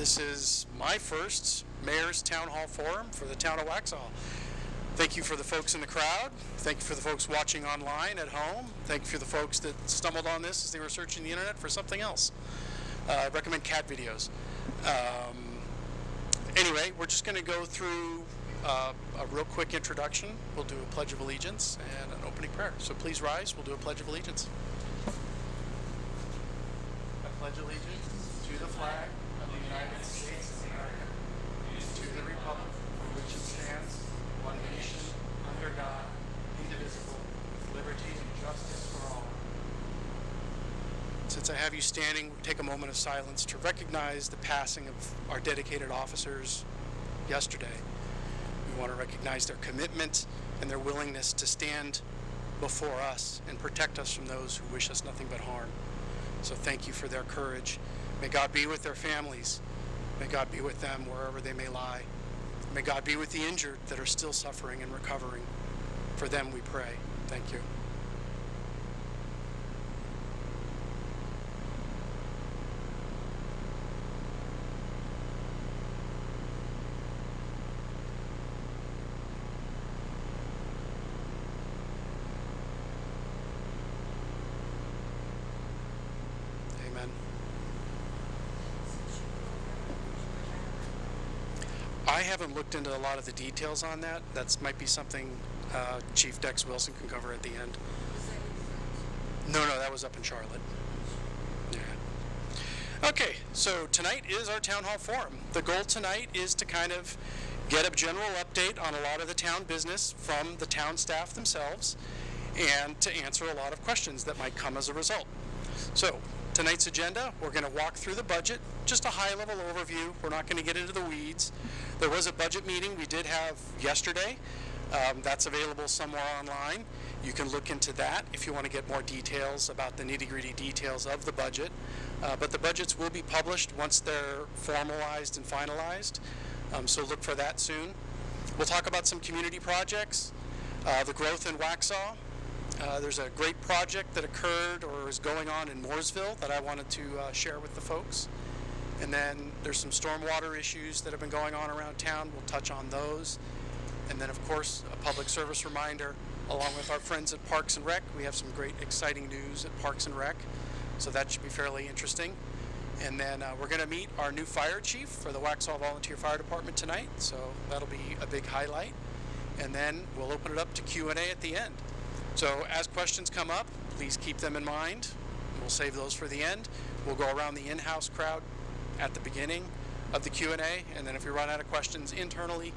This is my first Mayor's Town Hall Forum for the town of Waxhaw. Thank you for the folks in the crowd. Thank you for the folks watching online at home. Thank you for the folks that stumbled on this as they were searching the internet for something else. I recommend cat videos. Anyway, we're just going to go through a real quick introduction. We'll do a Pledge of Allegiance and an opening prayer. So please rise. We'll do a Pledge of Allegiance. I pledge allegiance to the flag of the United States of America, and to the republic for which it stands, one nation, under God, indivisible, with liberty and justice for all. Since I have you standing, take a moment of silence to recognize the passing of our dedicated officers yesterday. We want to recognize their commitment and their willingness to stand before us and protect us from those who wish us nothing but harm. So thank you for their courage. May God be with their families. May God be with them wherever they may lie. May God be with the injured that are still suffering and recovering. For them we pray. Thank you. I haven't looked into a lot of the details on that. That might be something Chief Dex Wilson can cover at the end. No, that was up in Charlotte. Yeah. Okay, so tonight is our Town Hall Forum. The goal tonight is to kind of get a general update on a lot of the town business from the town staff themselves and to answer a lot of questions that might come as a result. So, tonight's agenda, we're going to walk through the budget, just a high-level overview. We're not going to get into the weeds. There was a budget meeting we did have yesterday. That's available somewhere online. You can look into that if you want to get more details about the nitty-gritty details of the budget. But the budgets will be published once they're formalized and finalized. So look for that soon. We'll talk about some community projects, the growth in Waxhaw. There's a great project that occurred or is going on in Mooresville that I wanted to share with the folks. And then there's some stormwater issues that have been going on around town. We'll touch on those. And then, of course, a public service reminder, along with our friends at Parks and Rec. We have some great, exciting news at Parks and Rec, so that should be fairly interesting. And then we're going to meet our new fire chief for the Waxhaw Volunteer Fire Department tonight, so that'll be a big highlight. And then we'll open it up to Q&A at the end. So as questions come up, please keep them in mind. We'll save those for the end. We'll go around the in-house crowd at the beginning of the Q&A, and then if we run out of questions internally,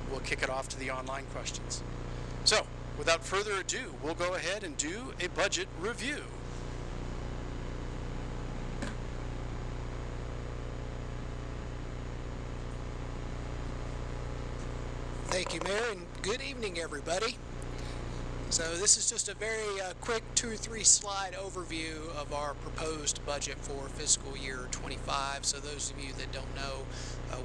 we'll kick it off to the online questions. So, without further ado, we'll go ahead and do a budget review. Thank you, Mayor, and good evening, everybody. So this is just a very quick 2 or 3 slide overview of our proposed budget for fiscal year 25. So those of you that don't know,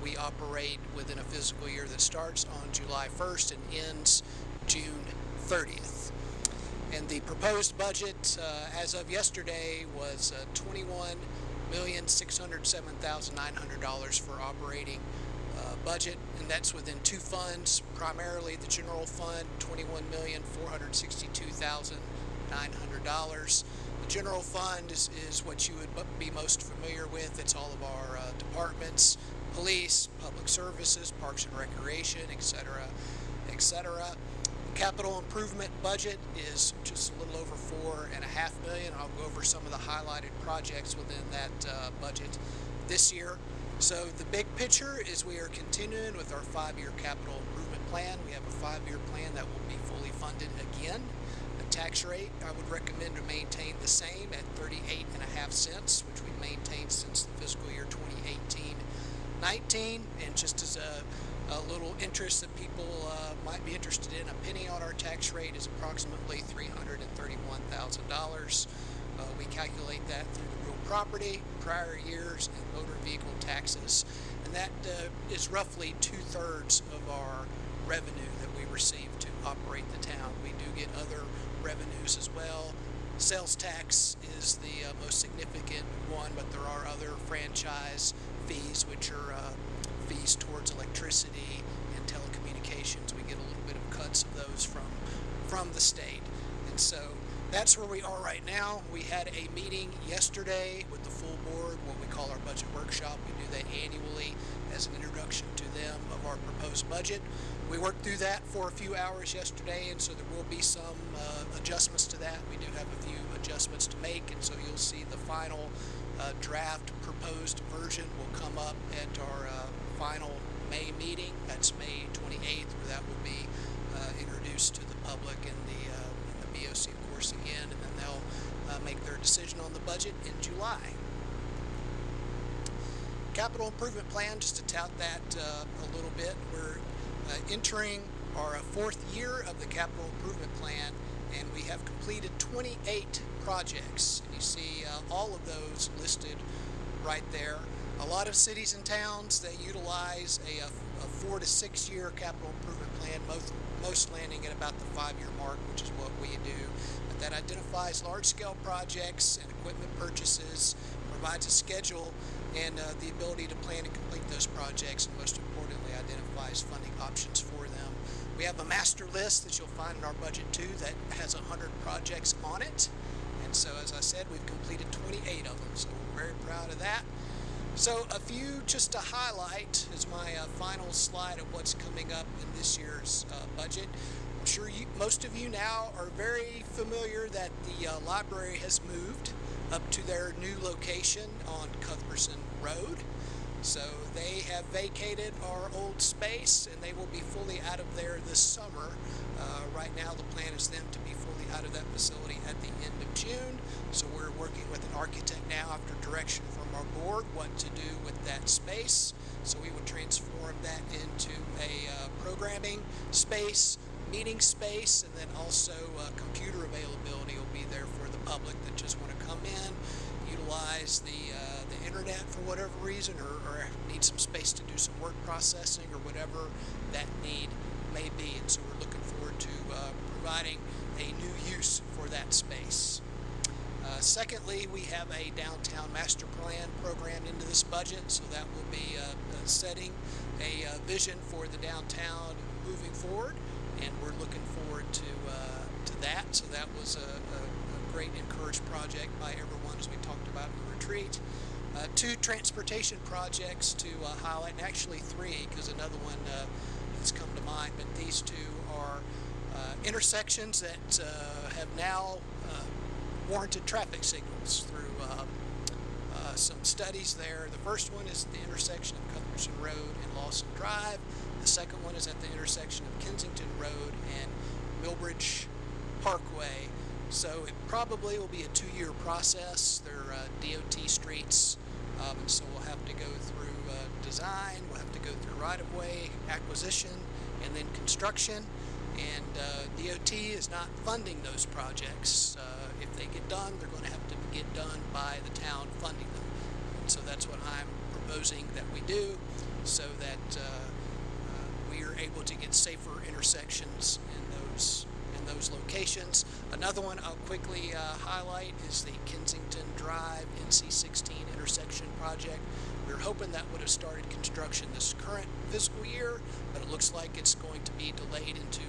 we operate within a fiscal year that starts on July 1st and ends June 30th. And the proposed budget as of yesterday was $21,607,900 for operating budget, and that's within 2 funds, primarily the general fund, $21,462,900. The general fund is what you would be most familiar with. It's all of our departments, police, public services, parks and recreation, etc., etc. The capital improvement budget is just a little over $4.5 million. I'll go over some of the highlighted projects within that budget this year. So the big picture is we are continuing with our 5-year capital improvement plan. We have a 5-year plan that will be fully funded again. The tax rate I would recommend to maintain the same at 38.5 cents, which we've maintained since the fiscal year 2018-19. And just as a little interest that people might be interested in, a penny on our tax rate is approximately $331,000. We calculate that through the real property, prior years, and motor vehicle taxes, and that is roughly 2/3 of our revenue that we receive to operate the town. We do get other revenues as well. Sales tax is the most significant one, but there are other franchise fees, which are fees towards electricity and telecommunications. We get a little bit of cuts of those from the state. And so that's where we are right now. We had a meeting yesterday with the full board, what we call our budget workshop. We do that annually as an introduction to them of our proposed budget. We worked through that for a few hours yesterday, and so there will be some adjustments to that. We do have a few adjustments to make, and so you'll see the final draft proposed version will come up at our final May meeting. That's May 28th, where that will be introduced to the public and the BOC, of course, again, and then they'll make their decision on the budget in July. Capital improvement plan, just to tout that a little bit, we're entering our fourth year of the capital improvement plan, and we have completed 28 projects. And you see all of those listed right there. A lot of cities and towns that utilize a 4 to 6 year capital improvement plan, most landing at about the 5-year mark, which is what we do. But that identifies large-scale projects and equipment purchases, provides a schedule and the ability to plan and complete those projects, and most importantly identifies funding options for them. We have a master list that you'll find in our budget too that has 100 projects on it, and so as I said, we've completed 28 of them, so we're very proud of that. So a few just to highlight is my final slide of what's coming up in this year's budget. I'm sure most of you now are very familiar that the library has moved up to their new location on Cuthbertson Road. So they have vacated our old space, and they will be fully out of there this summer. Right now the plan is them to be fully out of that facility at the end of June. So we're working with an architect now, after direction from our board, what to do with that space. So we would transform that into a programming space, meeting space, and then also computer availability will be there for the public that just want to come in, utilize the internet for whatever reason, or need some space to do some word processing or whatever that need may be. And so we're looking forward to providing a new use for that space. Secondly, we have a downtown master plan programmed into this budget, so that will be setting a vision for the downtown moving forward, and we're looking forward to that. So that was a great encouraged project by everyone, as we talked about in the retreat. 2 transportation projects to highlight, and actually 3, because another one has come to mind, but these 2 are intersections that have now warranted traffic signals through some studies there. The first one is the intersection of Cuthbertson Road and Lawson Drive. The second one is at the intersection of Kensington Road and Millbridge Parkway. So it probably will be a 2-year process. They're DOT streets, and so we'll have to go through design, we'll have to go through right-of-way acquisition, and then construction. And DOT is not funding those projects. If they get done, they're going to have to get done by the town funding them. And so that's what I'm proposing that we do, so that we are able to get safer intersections in those locations. Another one I'll quickly highlight is the Kensington Drive NC16 intersection project. We were hoping that would have started construction this current fiscal year, but it looks like it's going to be delayed into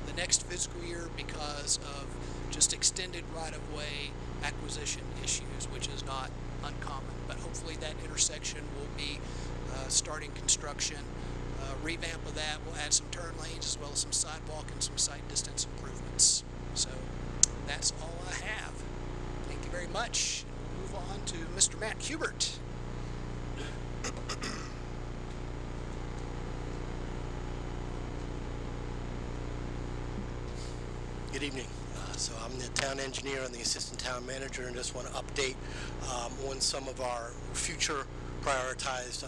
the next fiscal year because of just extended right-of-way acquisition issues, which is not uncommon. But hopefully that intersection will be starting construction. Revamp of that will add some turn lanes as well as some sidewalk and some sight distance improvements. So that's all I have. Thank you very much. We'll move on to Mr. Matt Hubert. Good evening. So I'm the town engineer and the assistant town manager, and just want to update on some of our future prioritized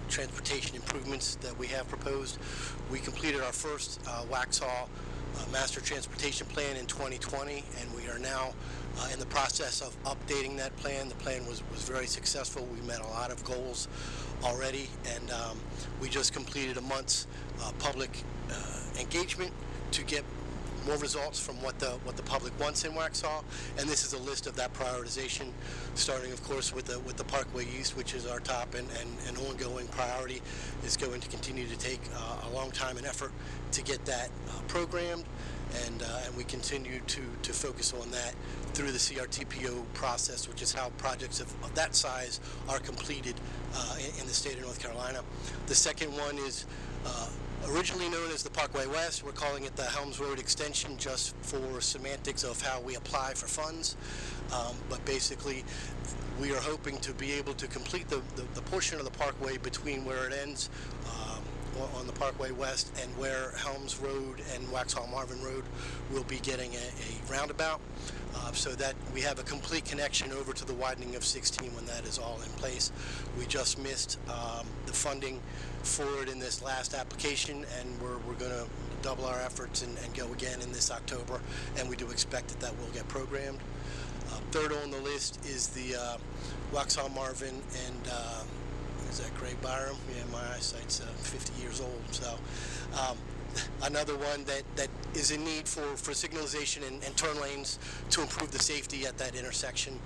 transportation improvements that we have proposed. We completed our first Waxhaw master transportation plan in 2020, and we are now in the process of updating that plan. The plan was very successful. We met a lot of goals already, and we just completed a month's public engagement to get more results from what the public wants in Waxhaw, and this is a list of that prioritization, starting of course with the Parkway East, which is our top and ongoing priority. Is going to continue to take a long time and effort to get that programmed, and we continue to focus on that through the CRTPO process, which is how projects of that size are completed in the state of North Carolina. The second one is originally known as the Parkway West. We're calling it the Helms Road Extension just for semantics of how we apply for funds. But basically, we are hoping to be able to complete the portion of the Parkway between where it ends on the Parkway West and where Helms Road and Waxhaw Marvin Road will be getting a roundabout, so that we have a complete connection over to the widening of 16 when that is all in place. We just missed the funding for it in this last application, and we're going to double our efforts and go again in this October, and we do expect that will get programmed. Third on the list is the Waxhaw Marvin and is that Greg Byram? Yeah, my eyesight's 50 years old. So another one that is in need for signalization and turn lanes to improve the safety at that intersection.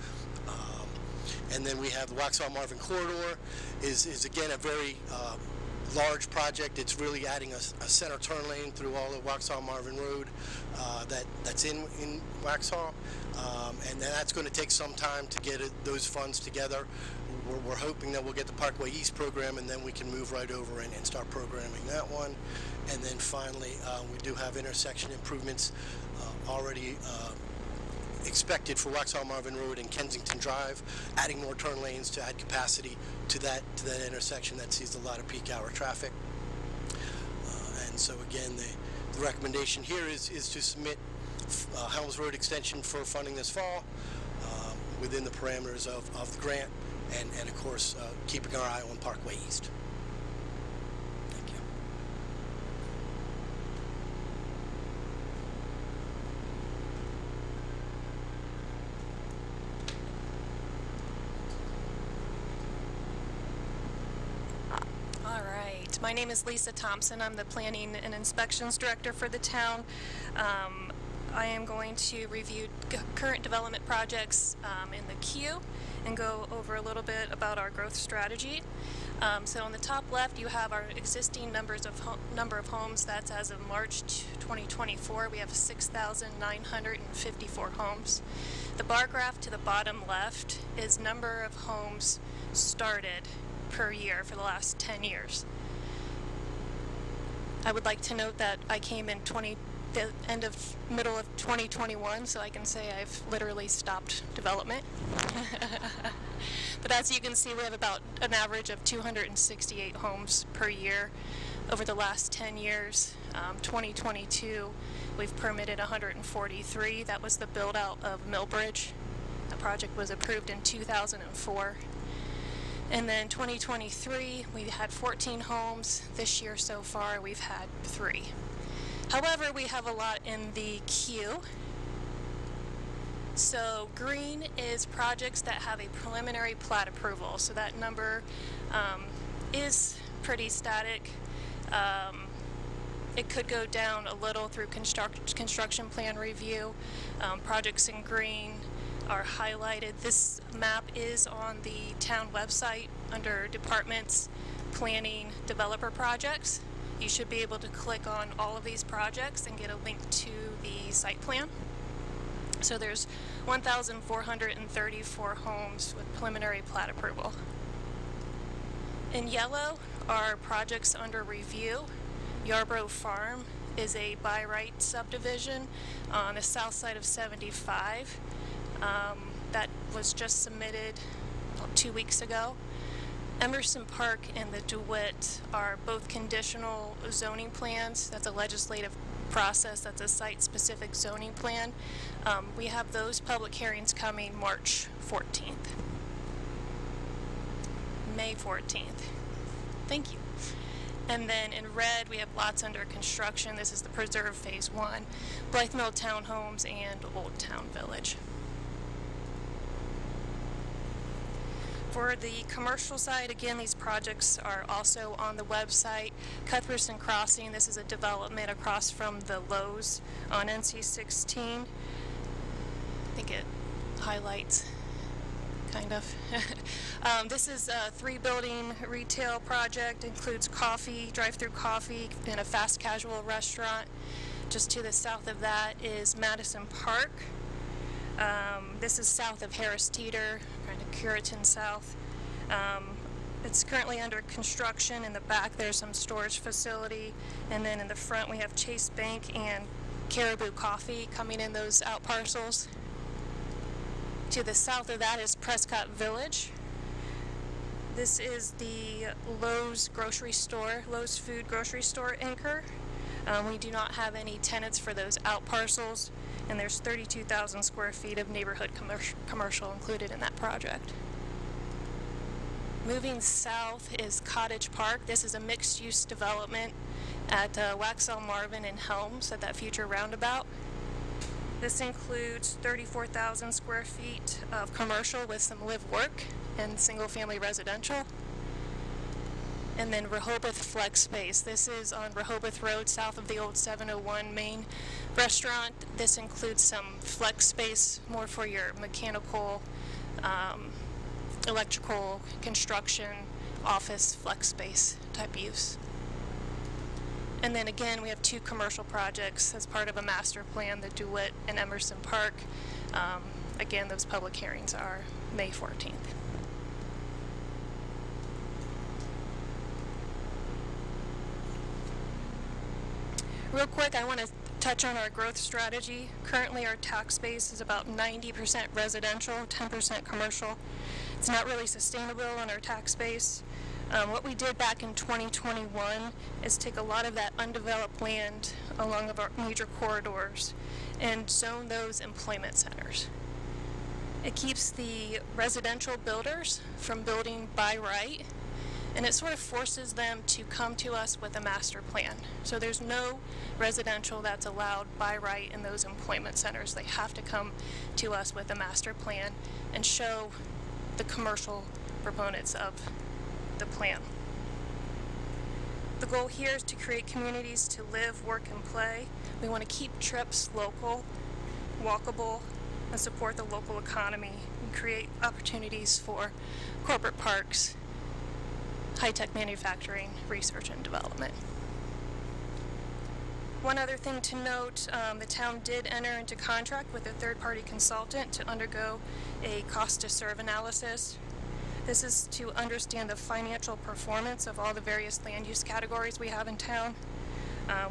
And then we have the Waxhaw Marvin corridor is again a very large project. It's really adding a center turn lane through all of Waxhaw Marvin Road that's in Waxhaw, and that's going to take some time to get those funds together. We're hoping that we'll get the Parkway East program, and then we can move right over and start programming that one. And then finally, we do have intersection improvements already expected for Waxhaw Marvin Road and Kensington Drive, adding more turn lanes to add capacity to that intersection that sees a lot of peak hour traffic. And so again, the recommendation here is to submit Helms Road Extension for funding this fall within the parameters of the grant, and of course keeping our eye on Parkway East. Thank you. All right. My name is Lisa Thompson. I'm the Planning and Inspections Director for the town. I am going to review current development projects in the queue and go over a little bit about our growth strategy. So on the top left, you have our existing number of homes. That's as of March 2024. We have 6,954 homes. The bar graph to the bottom left is number of homes started per year for the last 10 years. I would like to note that I came in the middle of 2021, so I can say I've literally stopped development. But as you can see, we have about an average of 268 homes per year over the last 10 years. 2022, we've permitted 143. That was the build out of Millbridge. The project was approved in 2004. And then 2023, we had 14 homes. This year so far, we've had 3. However, we have a lot in the queue. So green is projects that have a preliminary plat approval. So that number is pretty static. It could go down a little through construction plan review. Projects in green are highlighted. This map is on the town website under Departments, Planning, Developer Projects. You should be able to click on all of these projects and get a link to the site plan. So there's 1,434 homes with preliminary plat approval. In yellow are projects under review. Yarborough Farm is a by right subdivision on the south side of 75. That was just submitted 2 weeks ago. Emerson Park and the DeWitt are both conditional zoning plans. That's a legislative process. That's a site-specific zoning plan. We have those public hearings coming March 14th. May 14th. Thank you. And then in red, we have lots under construction. This is the Preserve Phase 1, Blythe Mill Townhomes, and Old Town Village. For the commercial side, again, these projects are also on the website. Cuthbertson Crossing, this is a development across from the Lowe's on NC 16. I think it highlights, kind of. This is a 3-building retail project, includes coffee, drive-through coffee, and a fast casual restaurant. Just to the south of that is Madison Park. This is south of Harris Teeter, kind of Curitan south. It's currently under construction. In the back there's some storage facility, and then in the front we have Chase Bank and Caribou Coffee coming in those out parcels. To the south of that is Prescott Village. This is the Lowe's grocery store, Lowe's Food grocery store anchor. We do not have any tenants for those out parcels, and there's 32,000 square feet of neighborhood commercial included in that project. Moving south is Cottage Park. This is a mixed-use development at Waxhaw Marvin and Helms at that future roundabout. This includes 34,000 square feet of commercial with some live-work and single-family residential. And then Rehoboth Flex Space. This is on Rehoboth Road, south of the old 701 main restaurant. This includes some flex space, more for your mechanical, electrical, construction, office, flex space type use. And then again, we have 2 commercial projects as part of a master plan, the DeWitt and Emerson Park. Again, those public hearings are May 14th. Real quick, I want to touch on our growth strategy. Currently, our tax base is about 90% residential, 10% commercial. It's not really sustainable on our tax base. What we did back in 2021 is take a lot of that undeveloped land along of our major corridors and zone those employment centers. It keeps the residential builders from building by right, and it sort of forces them to come to us with a master plan. So there's no residential that's allowed by right in those employment centers. They have to come to us with a master plan and show the commercial proponents of the plan. The goal here is to create communities to live, work, and play. We want to keep trips local, walkable, and support the local economy and create opportunities for corporate parks, high-tech manufacturing, research, and development. One other thing to note, the town did enter into contract with a third-party consultant to undergo a cost-to-serve analysis. This is to understand the financial performance of all the various land use categories we have in town.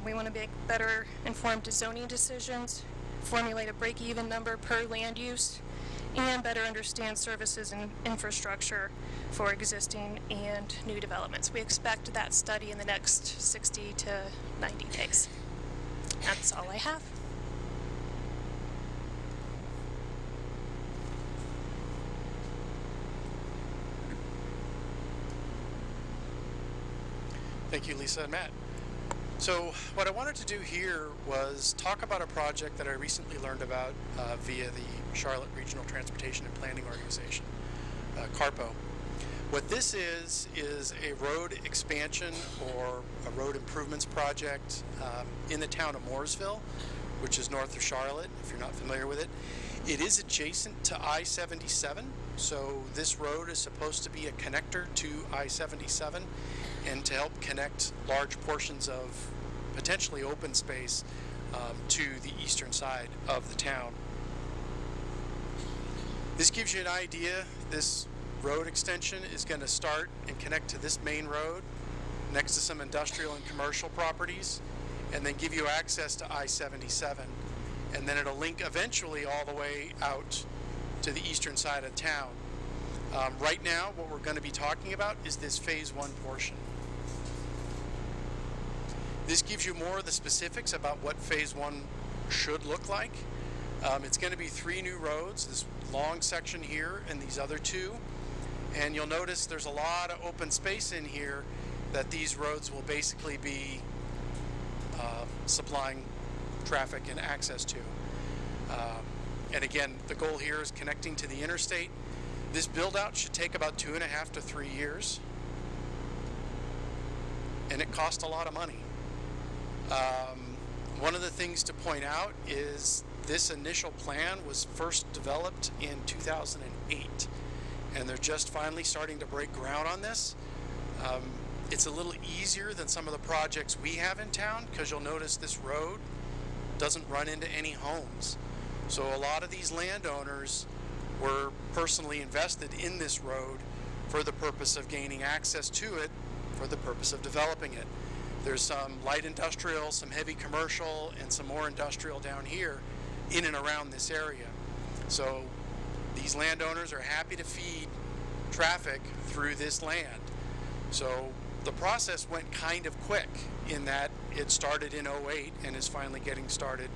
We want to make better informed zoning decisions, formulate a break-even number per land use, and better understand services and infrastructure for existing and new developments. We expect that study in the next 60 to 90 days. That's all I have. Thank you, Lisa and Matt. So what I wanted to do here was talk about a project that I recently learned about via the Charlotte Regional Transportation and Planning Organization, CARPO. What this is a road expansion or a road improvements project in the town of Mooresville, which is north of Charlotte, if you're not familiar with it. It is adjacent to I-77, so this road is supposed to be a connector to I-77 and to help connect large portions of potentially open space to the eastern side of the town. This gives you an idea. This road extension is going to start and connect to this main road next to some industrial and commercial properties, and then give you access to I-77, and then it'll link eventually all the way out to the eastern side of town. Right now what we're going to be talking about is this phase 1 portion. This gives you more of the specifics about what phase 1 should look like. It's going to be 3 new roads, this long section here and these other 2. And you'll notice there's a lot of open space in here that these roads will basically be supplying traffic and access to. And again, the goal here is connecting to the interstate. This build out should take about 2.5 to 3 years, and it cost a lot of money. One of the things to point out is this initial plan was first developed in 2008, and they're just finally starting to break ground on this. It's a little easier than some of the projects we have in town, because you'll notice this road doesn't run into any homes. So a lot of these landowners were personally invested in this road for the purpose of gaining access to it, for the purpose of developing it. There's some light industrial, some heavy commercial, and some more industrial down here in and around this area. So these landowners are happy to feed traffic through this land. So the process went kind of quick in that it started in '08 and is finally getting started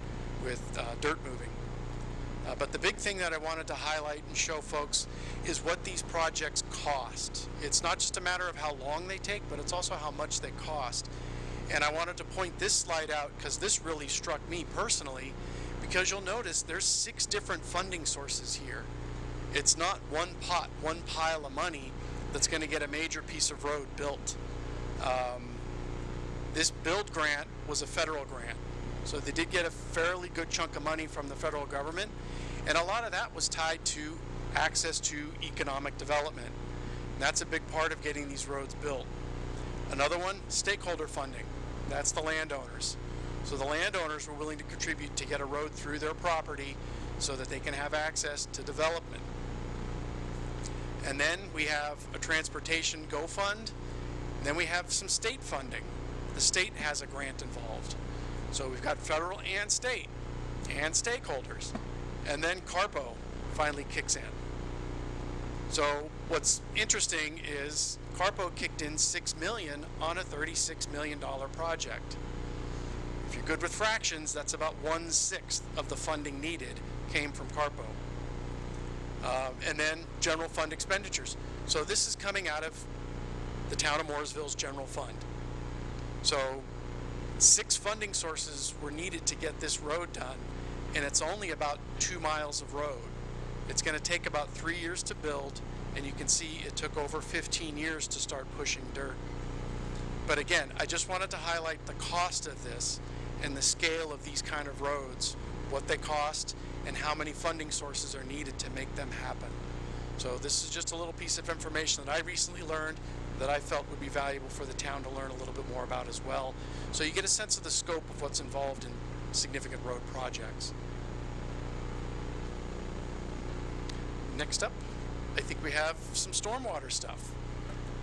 with dirt moving. But the big thing that I wanted to highlight and show folks is what these projects cost. It's not just a matter of how long they take, but it's also how much they cost. And I wanted to point this slide out because this really struck me personally, because you'll notice there's 6 different funding sources here. It's not one pot, one pile of money that's going to get a major piece of road built. This build grant was a federal grant, so they did get a fairly good chunk of money from the federal government, and a lot of that was tied to access to economic development. And that's a big part of getting these roads built. Another one, stakeholder funding. That's the landowners. So the landowners were willing to contribute to get a road through their property so that they can have access to development. And then we have a transportation go fund. And then we have some state funding. The state has a grant involved. So we've got federal and state and stakeholders. And then CARPO finally kicks in. So what's interesting is CARPO kicked in $6 million on a $36 million project. If you're good with fractions, that's about 1/6 of the funding needed came from CARPO. And then general fund expenditures. So this is coming out of the town of Mooresville's general fund. So 6 funding sources were needed to get this road done, and it's only about 2 miles of road. It's going to take about 3 years to build, and you can see it took over 15 years to start pushing dirt. But again, I just wanted to highlight the cost of this and the scale of these kind of roads, what they cost, and how many funding sources are needed to make them happen. So this is just a little piece of information that I recently learned that I felt would be valuable for the town to learn a little bit more about as well. So you get a sense of the scope of what's involved in significant road projects. Next up, I think we have some stormwater stuff.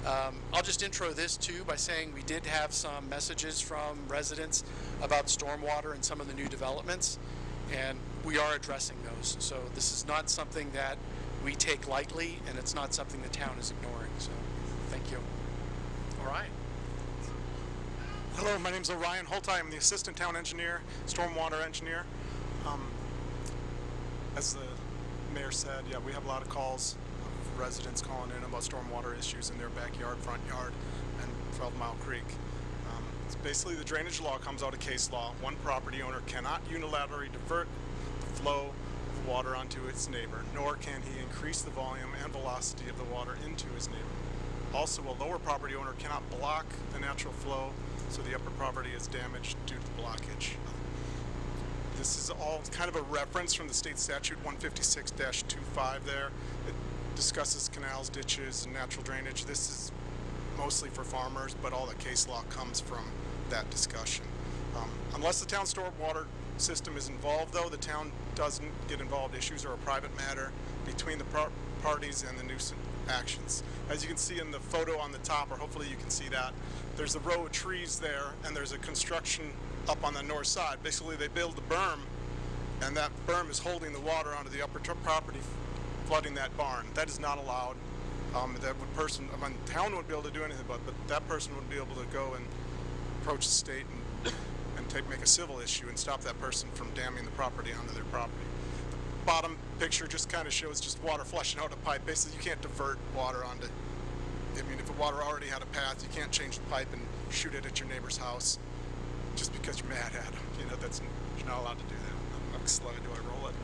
I'll just intro this too by saying we did have some messages from residents about stormwater and some of the new developments, and we are addressing those. So this is not something that we take lightly, and it's not something the town is ignoring. So thank you. All right. Hello, my name is Orion Holt. I'm the assistant town engineer, stormwater engineer. As the mayor said, yeah, we have a lot of calls of residents calling in about stormwater issues in their backyard, front yard, and 12 Mile Creek. It's basically the drainage law comes out of case law. One property owner cannot unilaterally divert the flow of water onto its neighbor, nor can he increase the volume and velocity of the water into his neighbor. Also, a lower property owner cannot block the natural flow, so the upper property is damaged due to the blockage. This is all kind of a reference from the state statute 156-25 there. It discusses canals, ditches, and natural drainage. This is mostly for farmers, but all the case law comes from that discussion. Unless the town stormwater system is involved, though, the town doesn't get involved. Issues are a private matter between the parties and the nuisance actions. As you can see in the photo on the top, or hopefully you can see that, there's a row of trees there, and there's a construction up on the north side. Basically, they build a berm, and that berm is holding the water onto the upper property, flooding that barn. That is not allowed. The town wouldn't be able to do anything about it, but that person would be able to go and approach the state and make a civil issue and stop that person from damming the property onto their property. The bottom picture just kind of shows just water flushing out a pipe. Basically, you can't divert water onto, if the water already had a path, you can't change the pipe and shoot it at your neighbor's house just because you're mad at them. You're not allowed to do that. Next slide, do I roll it?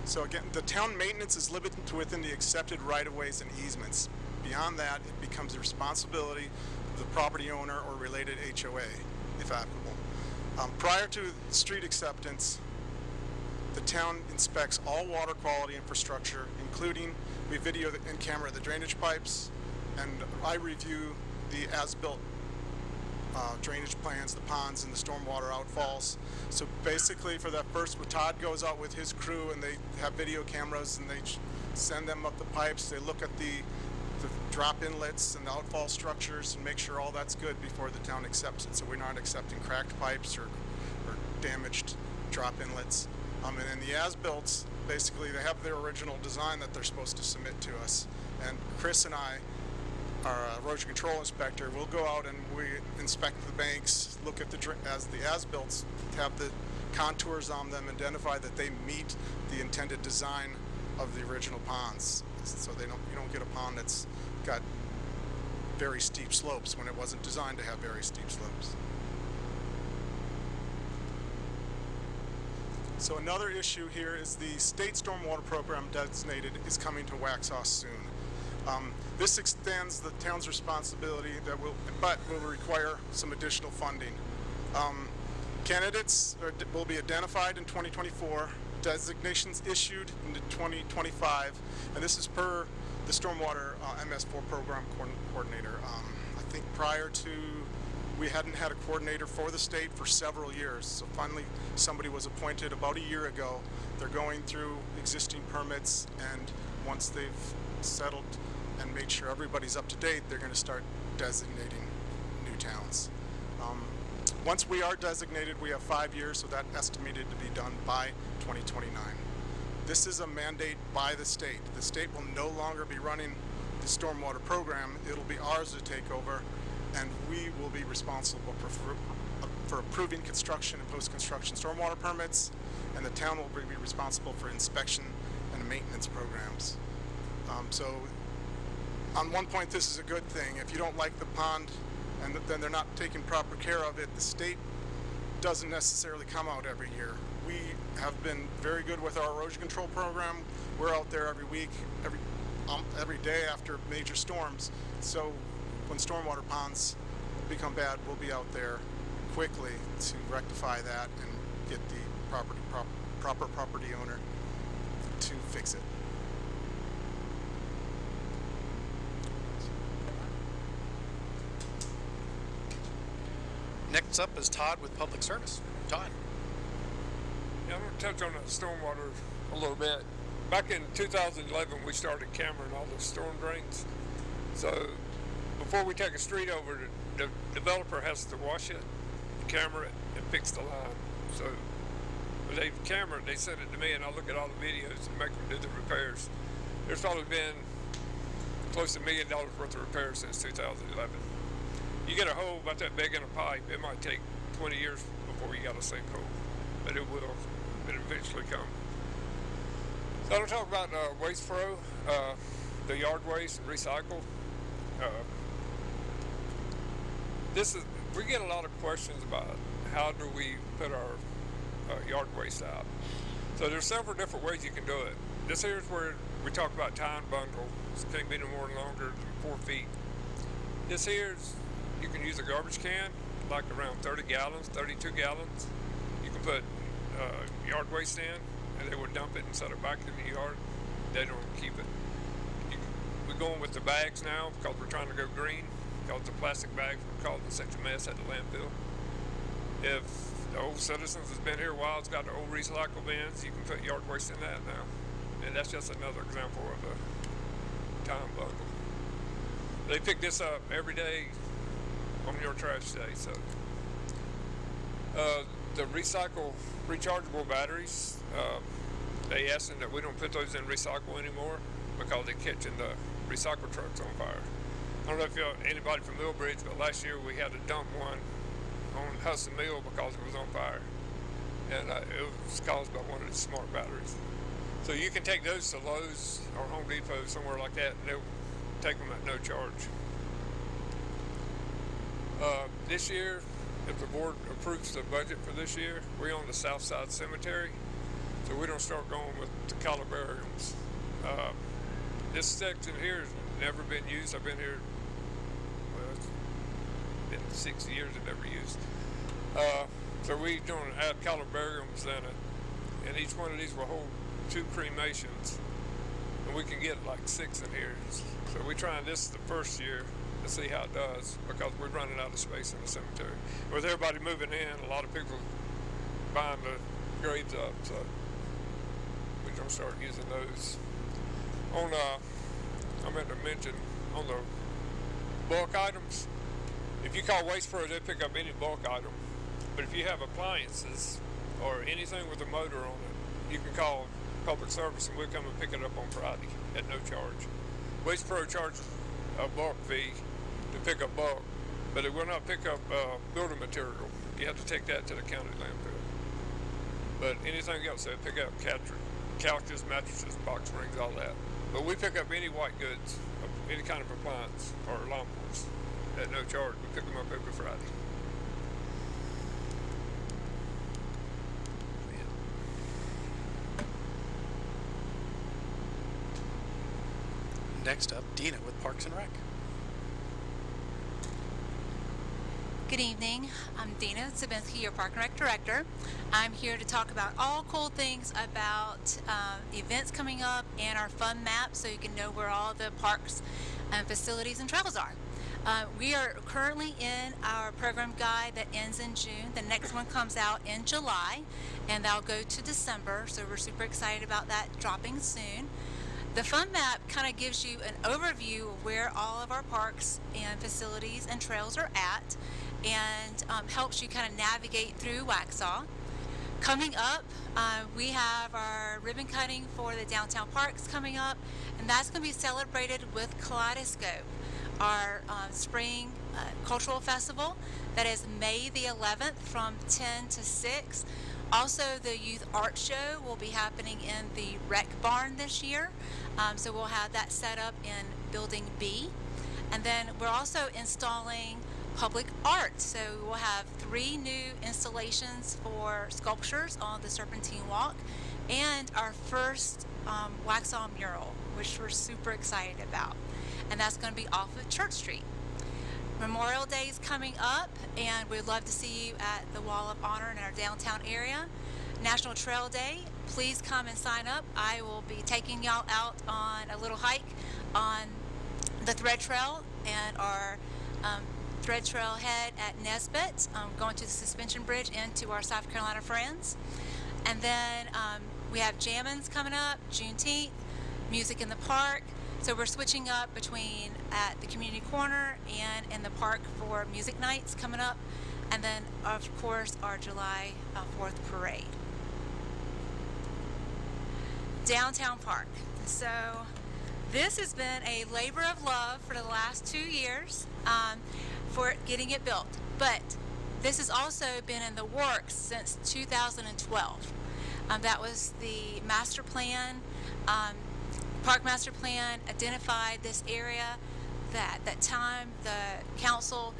So again, the town maintenance is limited to within the accepted right-of-ways and easements. Beyond that, it becomes the responsibility of the property owner or related HOA, if applicable. Prior to street acceptance, the town inspects all water quality infrastructure, including we video and camera the drainage pipes, and I review the as-built drainage plans, the ponds and the stormwater outfalls. So basically for that first, Todd goes out with his crew and they have video cameras and they send them up the pipes. They look at the drop inlets and the outfall structures and make sure all that's good before the town accepts it. So we're not accepting cracked pipes or damaged drop inlets. And then the as-builts, basically they have their original design that they're supposed to submit to us. And Chris and I, our erosion control inspector, will go out and we inspect the banks, look at the as-builts, have the contours on them, identify that they meet the intended design of the original ponds. So you don't get a pond that's got very steep slopes when it wasn't designed to have very steep slopes. So another issue here is the state stormwater program designated is coming to Waxhaw soon. This extends the town's responsibility but will require some additional funding. Candidates will be identified in 2024, designations issued in 2025, and this is per the Stormwater MS4 program coordinator. I think prior to, we hadn't had a coordinator for the state for several years, so finally somebody was appointed about a year ago. They're going through existing permits, and once they've settled and made sure everybody's up to date, they're going to start designating new towns. Once we are designated, we have 5 years, so that's estimated to be done by 2029. This is a mandate by the state. The state will no longer be running the stormwater program. It'll be ours to take over, and we will be responsible for approving construction and post-construction stormwater permits, and the town will be responsible for inspection and maintenance programs. So on one point, this is a good thing. If you don't like the pond and then they're not taking proper care of it, the state doesn't necessarily come out every year. We have been very good with our erosion control program. We're out there every week, every day after major storms. So when stormwater ponds become bad, we'll be out there quickly to rectify that and get the proper property owner to fix it. Next up is Todd with Public Service. Todd. Yeah, I'm going to touch on the stormwater a little bit. Back in 2011, we started cameraing all the storm drains. So before we take a street over, the developer has to wash it, camera it, and fix the line. So when they camera it, they send it to me, and I look at all the videos and make them do the repairs. There's probably been close to $1 million worth of repairs since 2011. You get a hole about that big in a pipe, it might take 20 years before you got a sinkhole, but it will. It'll eventually come. So I'm going to talk about Waste Pro, the yard waste and recycle. We get a lot of questions about how do we put our yard waste out. So there's several different ways you can do it. This here is where we talk about tie and bundle. It can't be no more longer than 4 feet. This here is, you can use a garbage can, like around 30 gallons, 32 gallons. You can put yard waste in, and they will dump it and set it back in the yard. They don't keep it. We're going with the bags now because we're trying to go green, because the plastic bags were causing such a mess at the landfill. If the old citizens has been here a while, it's got the old recycle bins, you can put yard waste in that now. And that's just another example of a time bundle. They pick this up every day on your trash day. So the rechargeable batteries, they asked them that we don't put those in recycle anymore because they're catching the recycle trucks on fire. I don't know if anybody from Millbridge, but last year we had to dump one on Hudson Mill because it was on fire, and it was caused by one of the smart batteries. So you can take those to Lowe's or Home Depot, somewhere like that, and they'll take them at no charge. This year, if the board approves the budget for this year, we're on the South Side Cemetery. so we don't start going with the columbariums. This section here has never been used. I've been here, well, it's been 6 years I've never used. So we don't add columbariums in it, and each one of these will hold 2 cremations, and we can get like 6 in here. So we're trying this the first year to see how it does, because we're running out of space in the cemetery. With everybody moving in, a lot of people buying the graves up, so we're gonna start using those. On I meant to mention on the bulk items, if you call Waste Pro, they pick up any bulk item. But if you have appliances or anything with a motor on it, you can call Public Service and we'll come and pick it up on Friday at no charge. Waste Pro charges a bulk fee to pick up bulk, but it will not pick up building material. You have to take that to the county landfill. But anything else, they pick up couches, mattresses, box springs, all that. But we pick up any white goods, any kind of appliance or lawnmowers at no charge. We pick them up every Friday. Next up, Dina with Parks and Rec. Good evening. I'm Dina Zabinski, your Park and Rec Director. I'm here to talk about all cool things about events coming up and our fun map, so you can know where all the parks and facilities and trails are. We are currently in our program guide that ends in June. The next one comes out in July, and that'll go to December, so we're super excited about that dropping soon. The fun map kind of gives you an overview of where all of our parks and facilities and trails are at, and helps you kind of navigate through Waxhaw. Coming up, we have our ribbon cutting for the downtown parks coming up, and that's going to be celebrated with Kaleidoscope, our spring cultural festival that is May the 11th from 10 to 6. Also, the Youth Art Show will be happening in the Rec Barn this year. So we'll have that set up in Building B. And then we're also installing public art. So we'll have 3 new installations for sculptures on the Serpentine Walk and our first Waxhaw mural, which we're super excited about. And that's going to be off of Church Street. Memorial Day is coming up, and we'd love to see you at the Wall of Honor in our downtown area. National Trail Day, please come and sign up. I will be taking y'all out on a little hike on the Thread Trail and our Thread Trail head at Nesbitt, going to the suspension bridge into our South Carolina friends. And then we have Jammin's coming up, Juneteenth, music in the park. So we're switching up between at the community corner and in the park for music nights coming up. And then, of course, our July 4th parade. Downtown Park. So this has been a labor of love for the last 2 years for getting it built. But this has also been in the works since 2012. That was the master plan. Park master plan identified this area. That at that time the council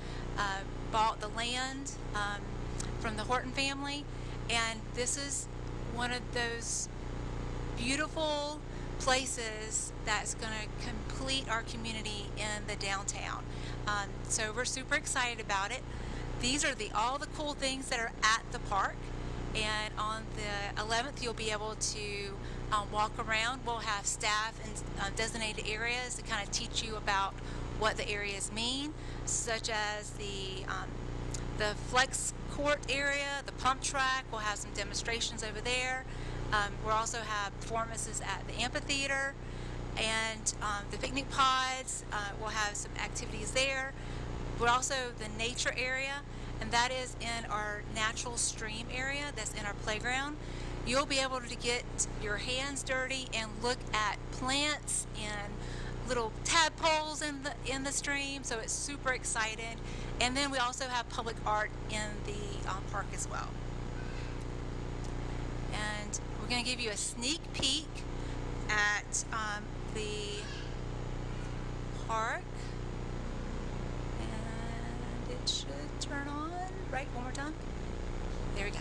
bought the land from the Horton family, and this is one of those beautiful places that's going to complete our community in the downtown. So we're super excited about it. These are all the cool things that are at the park, and on the 11th you'll be able to walk around. We'll have staff in designated areas to kind of teach you about what the areas mean, such as the flex court area, the pump track. We'll have some demonstrations over there. We'll also have performances at the amphitheater and the picnic pods. We'll have some activities there. We're also the nature area, and that is in our natural stream area that's in our playground. You'll be able to get your hands dirty and look at plants and little tadpoles in the stream, so it's super exciting. And then we also have public art in the park as well. And we're going to give you a sneak peek at the park, and it should turn on right one more time. There we go.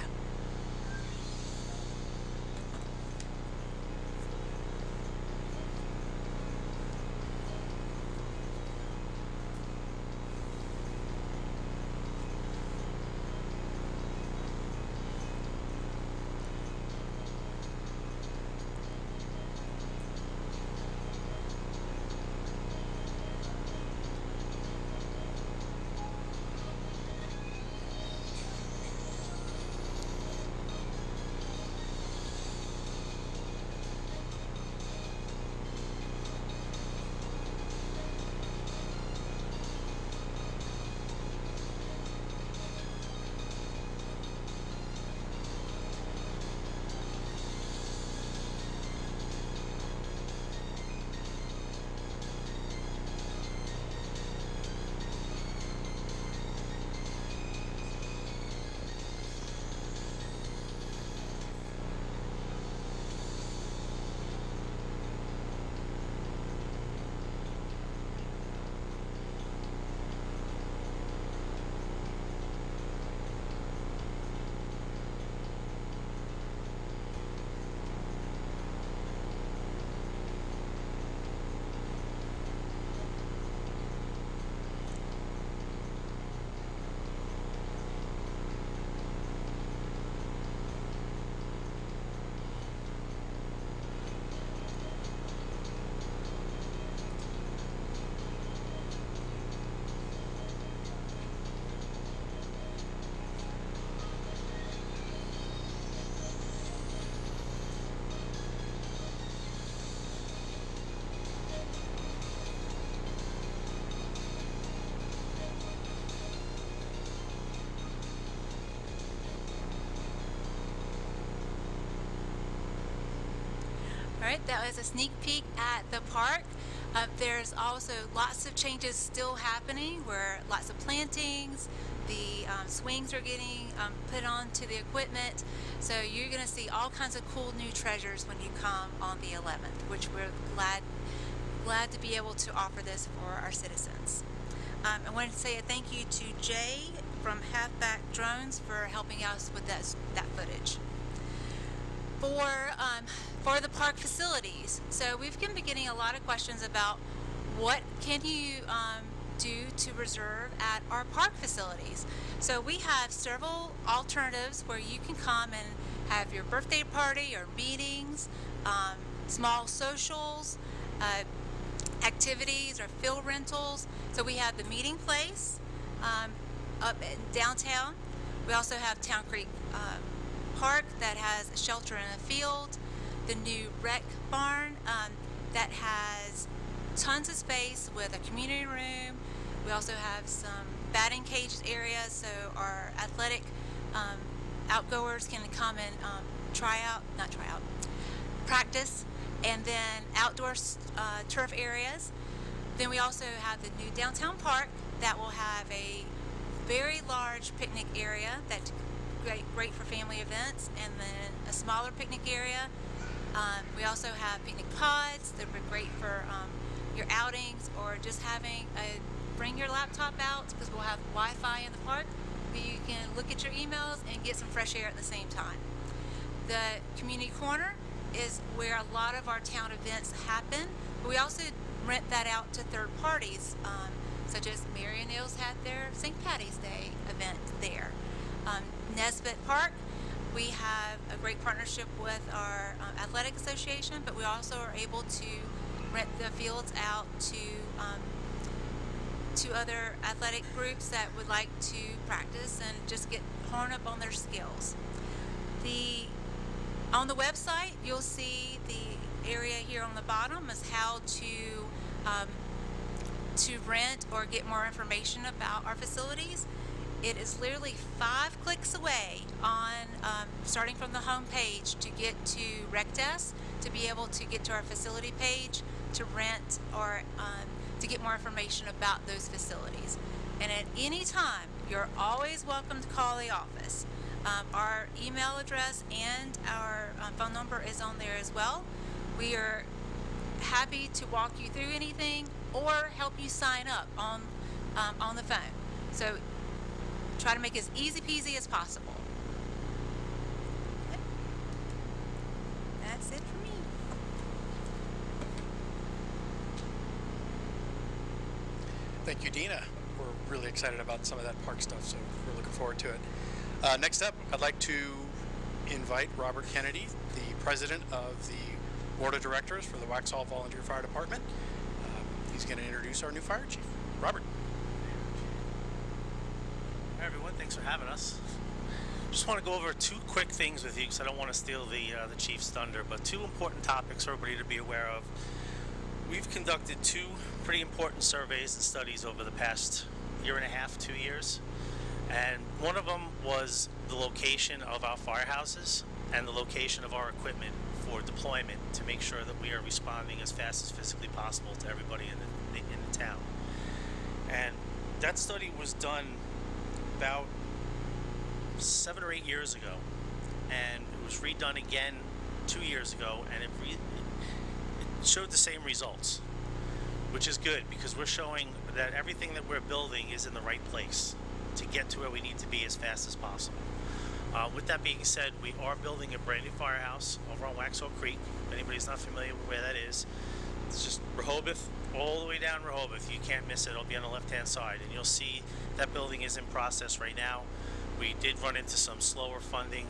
All right, that was a sneak peek at the park. There's also lots of changes still happening where lots of plantings, the swings are getting put onto the equipment. So you're going to see all kinds of cool new treasures when you come on the 11th, which we're glad to be able to offer this for our citizens. I wanted to say a thank you to Jay from Halfback Drones for helping us with that footage. For the park facilities, so we've been getting a lot of questions about what can you do to reserve at our park facilities. So we have several alternatives where you can come and have your birthday party or meetings, small socials, activities or field rentals. So we have the meeting place up in downtown. We also have Town Creek Park that has a shelter in a field. The new rec barn that has tons of space with a community room. We also have some batting cage areas so our athletic outgoers can come and practice, and then outdoor turf areas. Then we also have the new downtown park that will have a very large picnic area that's great for family events, and then a smaller picnic area. We also have picnic pods that are great for your outings or just bring your laptop out, because we'll have Wi-Fi in the park where you can look at your emails and get some fresh air at the same time. The community corner is where a lot of our town events happen, but we also rent that out to third parties, such as Mary and Nails had their St. Patty's Day event there. Nesbitt Park, we have a great partnership with our athletic association, but we also are able to rent the fields out to other athletic groups that would like to practice and just get honed up on their skills. On the website, you'll see the area here on the bottom is how to rent or get more information about our facilities. It is literally 5 clicks away on starting from the home page to get to Rec Desk, to be able to get to our facility page to rent or to get more information about those facilities. And at any time, you're always welcome to call the office. Our email address and our phone number is on there as well. We are happy to walk you through anything or help you sign up on the phone. So try to make it as easy peasy as possible. Okay. That's it for me. Thank you, Dina. We're really excited about some of that park stuff, so we're looking forward to it. Next up, I'd like to invite Robert Kennedy, the president of the Board of Directors for the Waxhaw Volunteer Fire Department. He's going to introduce our new fire chief. Robert. Hi everyone, thanks for having us. Just want to go over 2 quick things with you because I don't want to steal the chief's thunder, but 2 important topics for everybody to be aware of. We've conducted 2 pretty important surveys and studies over the past 1.5 years, 2 years, and one of them was the location of our firehouses and the location of our equipment for deployment to make sure that we are responding as fast as physically possible to everybody in the town. And that study was done about 7 or 8 years ago, and it was redone again 2 years ago, and it showed the same results, which is good because we're showing that everything that we're building is in the right place to get to where we need to be as fast as possible. With that being said, we are building a brand new firehouse over on Waxhaw Creek. If anybody's not familiar with where that is, it's just Rehoboth, all the way down Rehoboth. You can't miss it. It'll be on the left-hand side, and you'll see that building is in process right now. We did run into some slower funding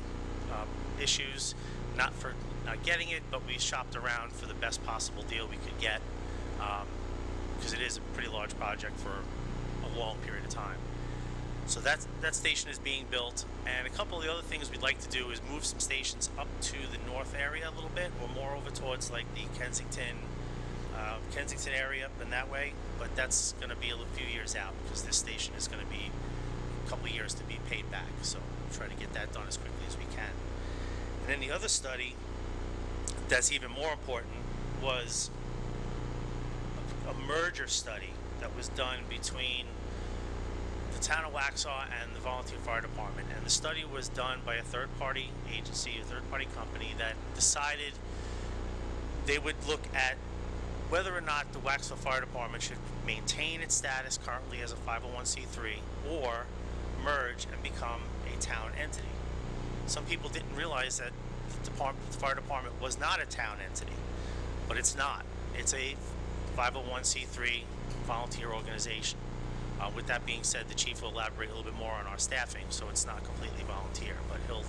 issues, not for not getting it, but we shopped around for the best possible deal we could get, because it is a pretty large project for a long period of time. So that station is being built, and a couple of the other things we'd like to do is move some stations up to the north area a little bit, or more over towards like the Kensington area up in that way, but that's going to be a few years out because this station is going to be a couple of years to be paid back, so we'll try to get that done as quickly as we can. And then the other study that's even more important was a merger study that was done between the town of Waxhaw and the volunteer fire department. And the study was done by a third-party agency, a third-party company that decided they would look at whether or not the Waxhaw Fire Department should maintain its status currently as a 501c3 or merge and become a town entity. Some people didn't realize that the fire department was not a town entity, but it's not. It's a 501c3 volunteer organization. With that being said, the chief will elaborate a little bit more on our staffing, so it's not completely volunteer, but he'll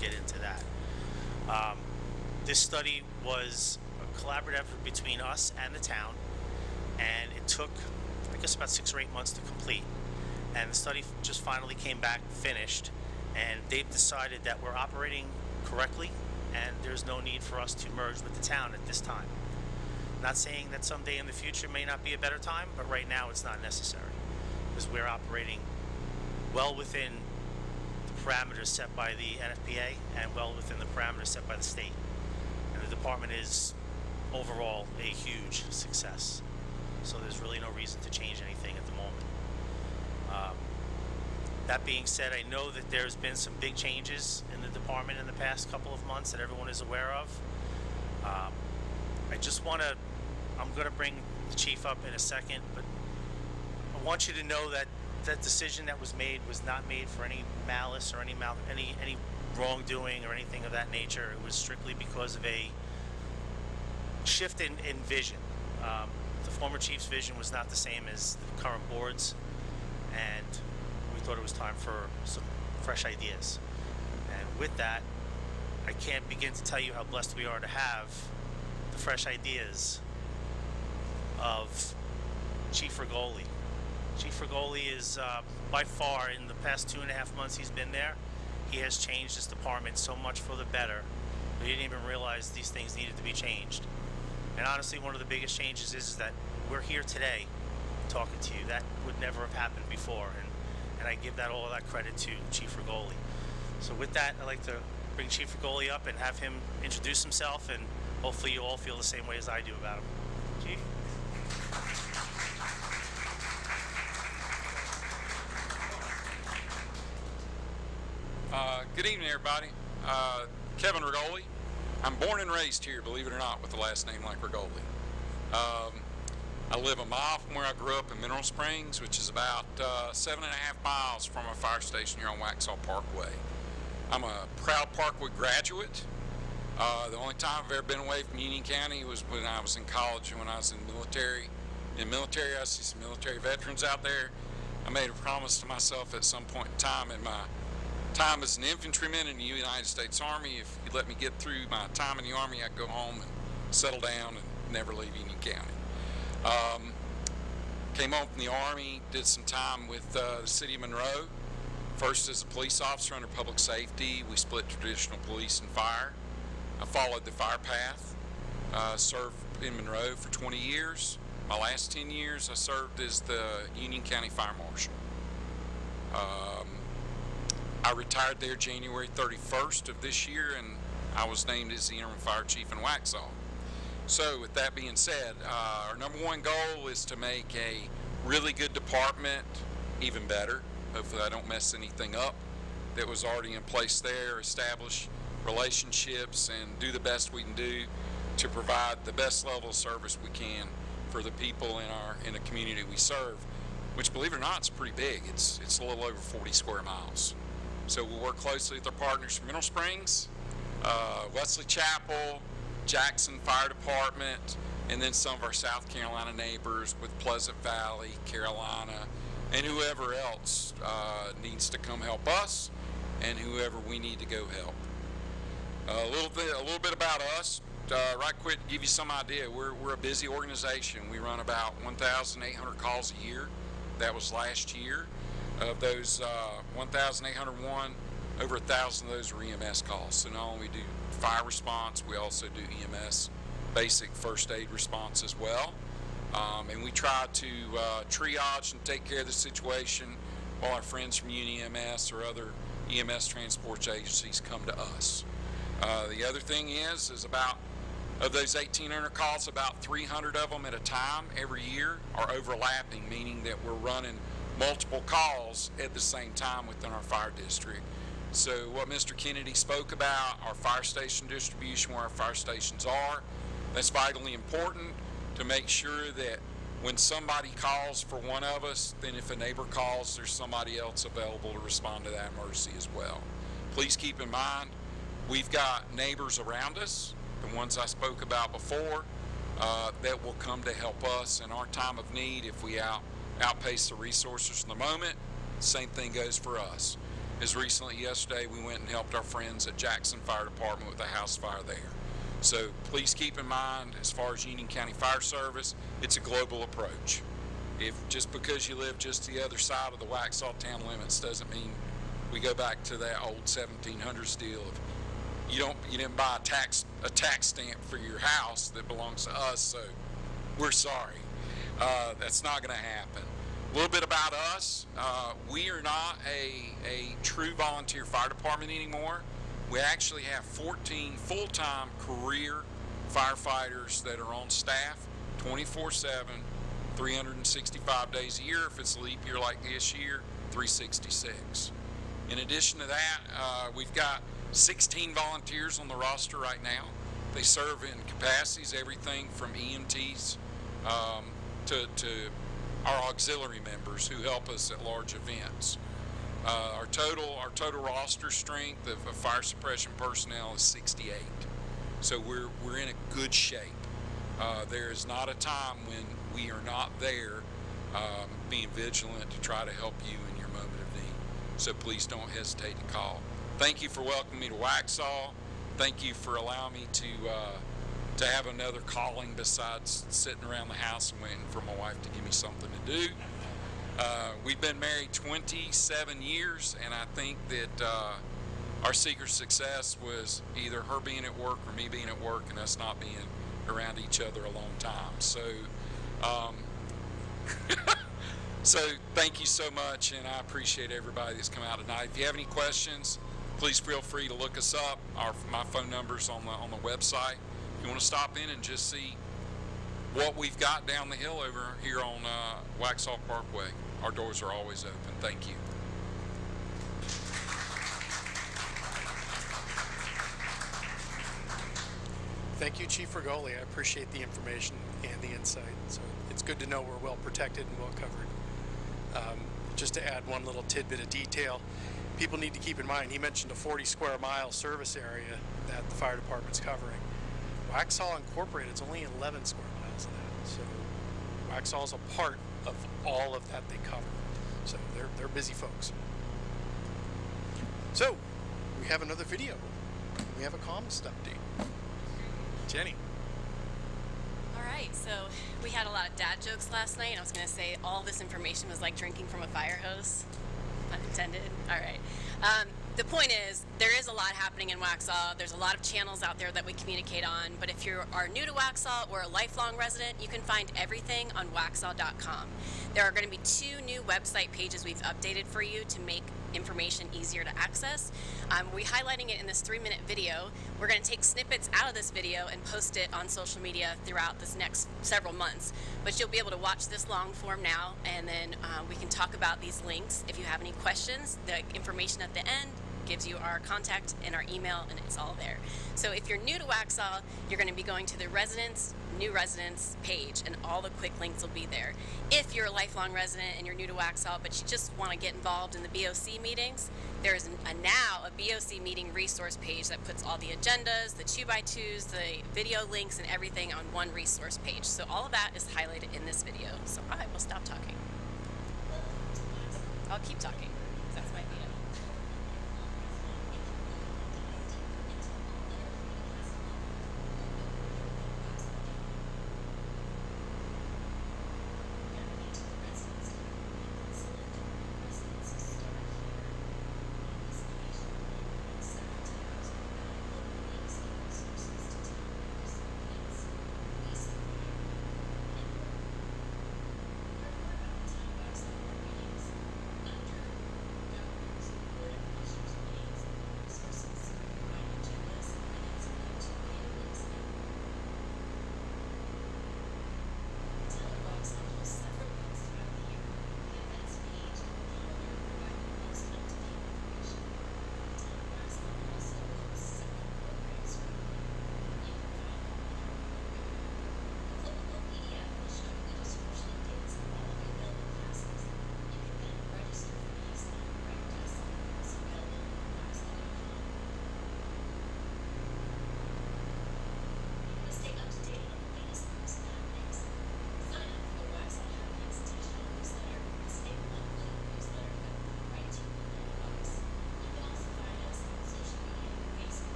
get into that. This study was a collaborative effort between us and the town, and it took, I guess, about 6 or 8 months to complete. And the study just finally came back finished, and they've decided that we're operating correctly, and there's no need for us to merge with the town at this time. Not saying that someday in the future may not be a better time, but right now it's not necessary, because we're operating well within the parameters set by the NFPA and well within the parameters set by the state. And the department is overall a huge success. So there's really no reason to change anything at the moment. That being said, I know that there's been some big changes in the department in the past couple of months that everyone is aware of. I'm going to bring the chief up in a second, but I want you to know that that decision that was made was not made for any malice or any wrongdoing or anything of that nature. It was strictly because of a shift in vision. The former chief's vision was not the same as the current board's, and we thought it was time for some fresh ideas. And with that, I can't begin to tell you how blessed we are to have the fresh ideas of Chief Regoli. Chief Regoli is by far, in the past 2.5 months he's been there, he has changed this department so much for the better. We didn't even realize these things needed to be changed. And honestly, one of the biggest changes is that we're here today talking to you. That would never have happened before, and I give all of that credit to Chief Regoli. So with that, I'd like to bring Chief Regoli up and have him introduce himself, and hopefully you all feel the same way as I do about him. Chief? Good evening, everybody. Kevin Regoli. I'm born and raised here, believe it or not, with the last name like Regoli. I live a mile from where I grew up in Mineral Springs, which is about 7.5 miles from a fire station here on Waxhaw Parkway. I'm a proud Parkwood graduate. The only time I've ever been away from Union County was when I was in college and when I was in military. In military, I see some military veterans out there. I made a promise to myself at some point in time in my time as an infantryman in the United States Army, if you let me get through my time in the Army, I'd go home and settle down and never leave Union County. Came home from the Army, did some time with the city of Monroe. First as a police officer under public safety. We split traditional police and fire. I followed the fire path, served in Monroe for 20 years. My last 10 years I served as the Union County Fire Marshal. I retired there January 31st of this year, and I was named as the interim fire chief in Waxhaw. So with that being said, our number one goal is to make a really good department even better. Hopefully I don't mess anything up that was already in place there, establish relationships, and do the best we can do to provide the best level of service we can for the people in the community we serve, which, believe it or not, is pretty big. It's a little over 40 square miles. So we'll work closely with our partners from Mineral Springs, Wesley Chapel, Jackson Fire Department, and then some of our South Carolina neighbors with Pleasant Valley, Carolina, and whoever else needs to come help us, and whoever we need to go help. A little bit about us. Right quick, to give you some idea, we're a busy organization. We run about 1,800 calls a year. That was last year. Of those 1,801, over 1,000 of those are EMS calls. So not only do fire response, we also do EMS basic first aid response as well. And we try to triage and take care of the situation while our friends from UniEMS or other EMS transport agencies come to us. The other thing is about Of those 1,800 calls, about 300 of them at a time every year are overlapping, meaning that we're running multiple calls at the same time within our fire district. So what Mr. Kennedy spoke about, our fire station distribution, where our fire stations are, that's vitally important to make sure that when somebody calls for one of us, then if a neighbor calls, there's somebody else available to respond to that emergency as well. Please keep in mind, we've got neighbors around us, the ones I spoke about before, that will come to help us in our time of need if we outpace the resources in the moment. Same thing goes for us. As recently yesterday, we went and helped our friends at Jackson Fire Department with a house fire there. So please keep in mind, as far as Union County Fire Service, it's a global approach. If just because you live just the other side of the Waxhaw town limits doesn't mean we go back to that old 1700s deal of you didn't buy a tax stamp for your house that belongs to us, so we're sorry. That's not going to happen. A little bit about us. We are not a true volunteer fire department anymore. We actually have 14 full-time career firefighters that are on staff 24/7, 365 days a year. If it's a leap year like this year, 366. In addition to that, we've got 16 volunteers on the roster right now. They serve in capacities, everything from EMTs to our auxiliary members who help us at large events. Our total roster strength of fire suppression personnel is 68. So we're in a good shape. There is not a time when we are not there being vigilant to try to help you in your moment of need. So please don't hesitate to call. Thank you for welcoming me to Waxhaw. Thank you for allowing me to have another calling besides sitting around the house and waiting for my wife to give me something to do. We've been married 27 years, and I think that our secret success was either her being at work or me being at work and us not being around each other a long time. So, so thank you so much, and I appreciate everybody that's come out tonight. If you have any questions, please feel free to look us up. My phone number's on the website. If you want to stop in and just see what we've got down the hill over here on Waxhaw Parkway, our doors are always open. Thank you. Thank you, Chief Regoli. I appreciate the information and the insight. So it's good to know we're well protected and well covered. Just to add one little tidbit of detail, people need to keep in mind, he mentioned a 40 square mile service area that the fire department's covering. Waxhaw Incorporated is only 11 square miles of that. So Waxhaw is a part of all of that they cover. So they're busy folks. So we have another video. We have a comms update. Jenny. All right, so we had a lot of dad jokes last night. I was going to say all this information was like drinking from a fire hose. Unintended. All right. The point is, there is a lot happening in Waxhaw. There's a lot of channels out there that we communicate on, but if you are new to Waxhaw or a lifelong resident, you can find everything on waxhaw.com. There are going to be 2 new website pages we've updated for you to make information easier to access. We're highlighting it in this 3-minute video. We're going to take snippets out of this video and post it on social media throughout this next several months. But you'll be able to watch this long form now, and then we can talk about these links. If you have any questions, the information at the end gives you our contact and our email, and it's all there. So if you're new to Waxhaw, you're going to be going to the residents, new residents page, and all the quick links will be there. If you're a lifelong resident and you're new to Waxhaw, but you just want to get involved in the BOC meetings, there's now a BOC meeting resource page that puts all the agendas, the 2x2s, the video links, and everything on one resource page. So all of that is highlighted in this video. So I will stop talking. I'll keep talking. That's my video.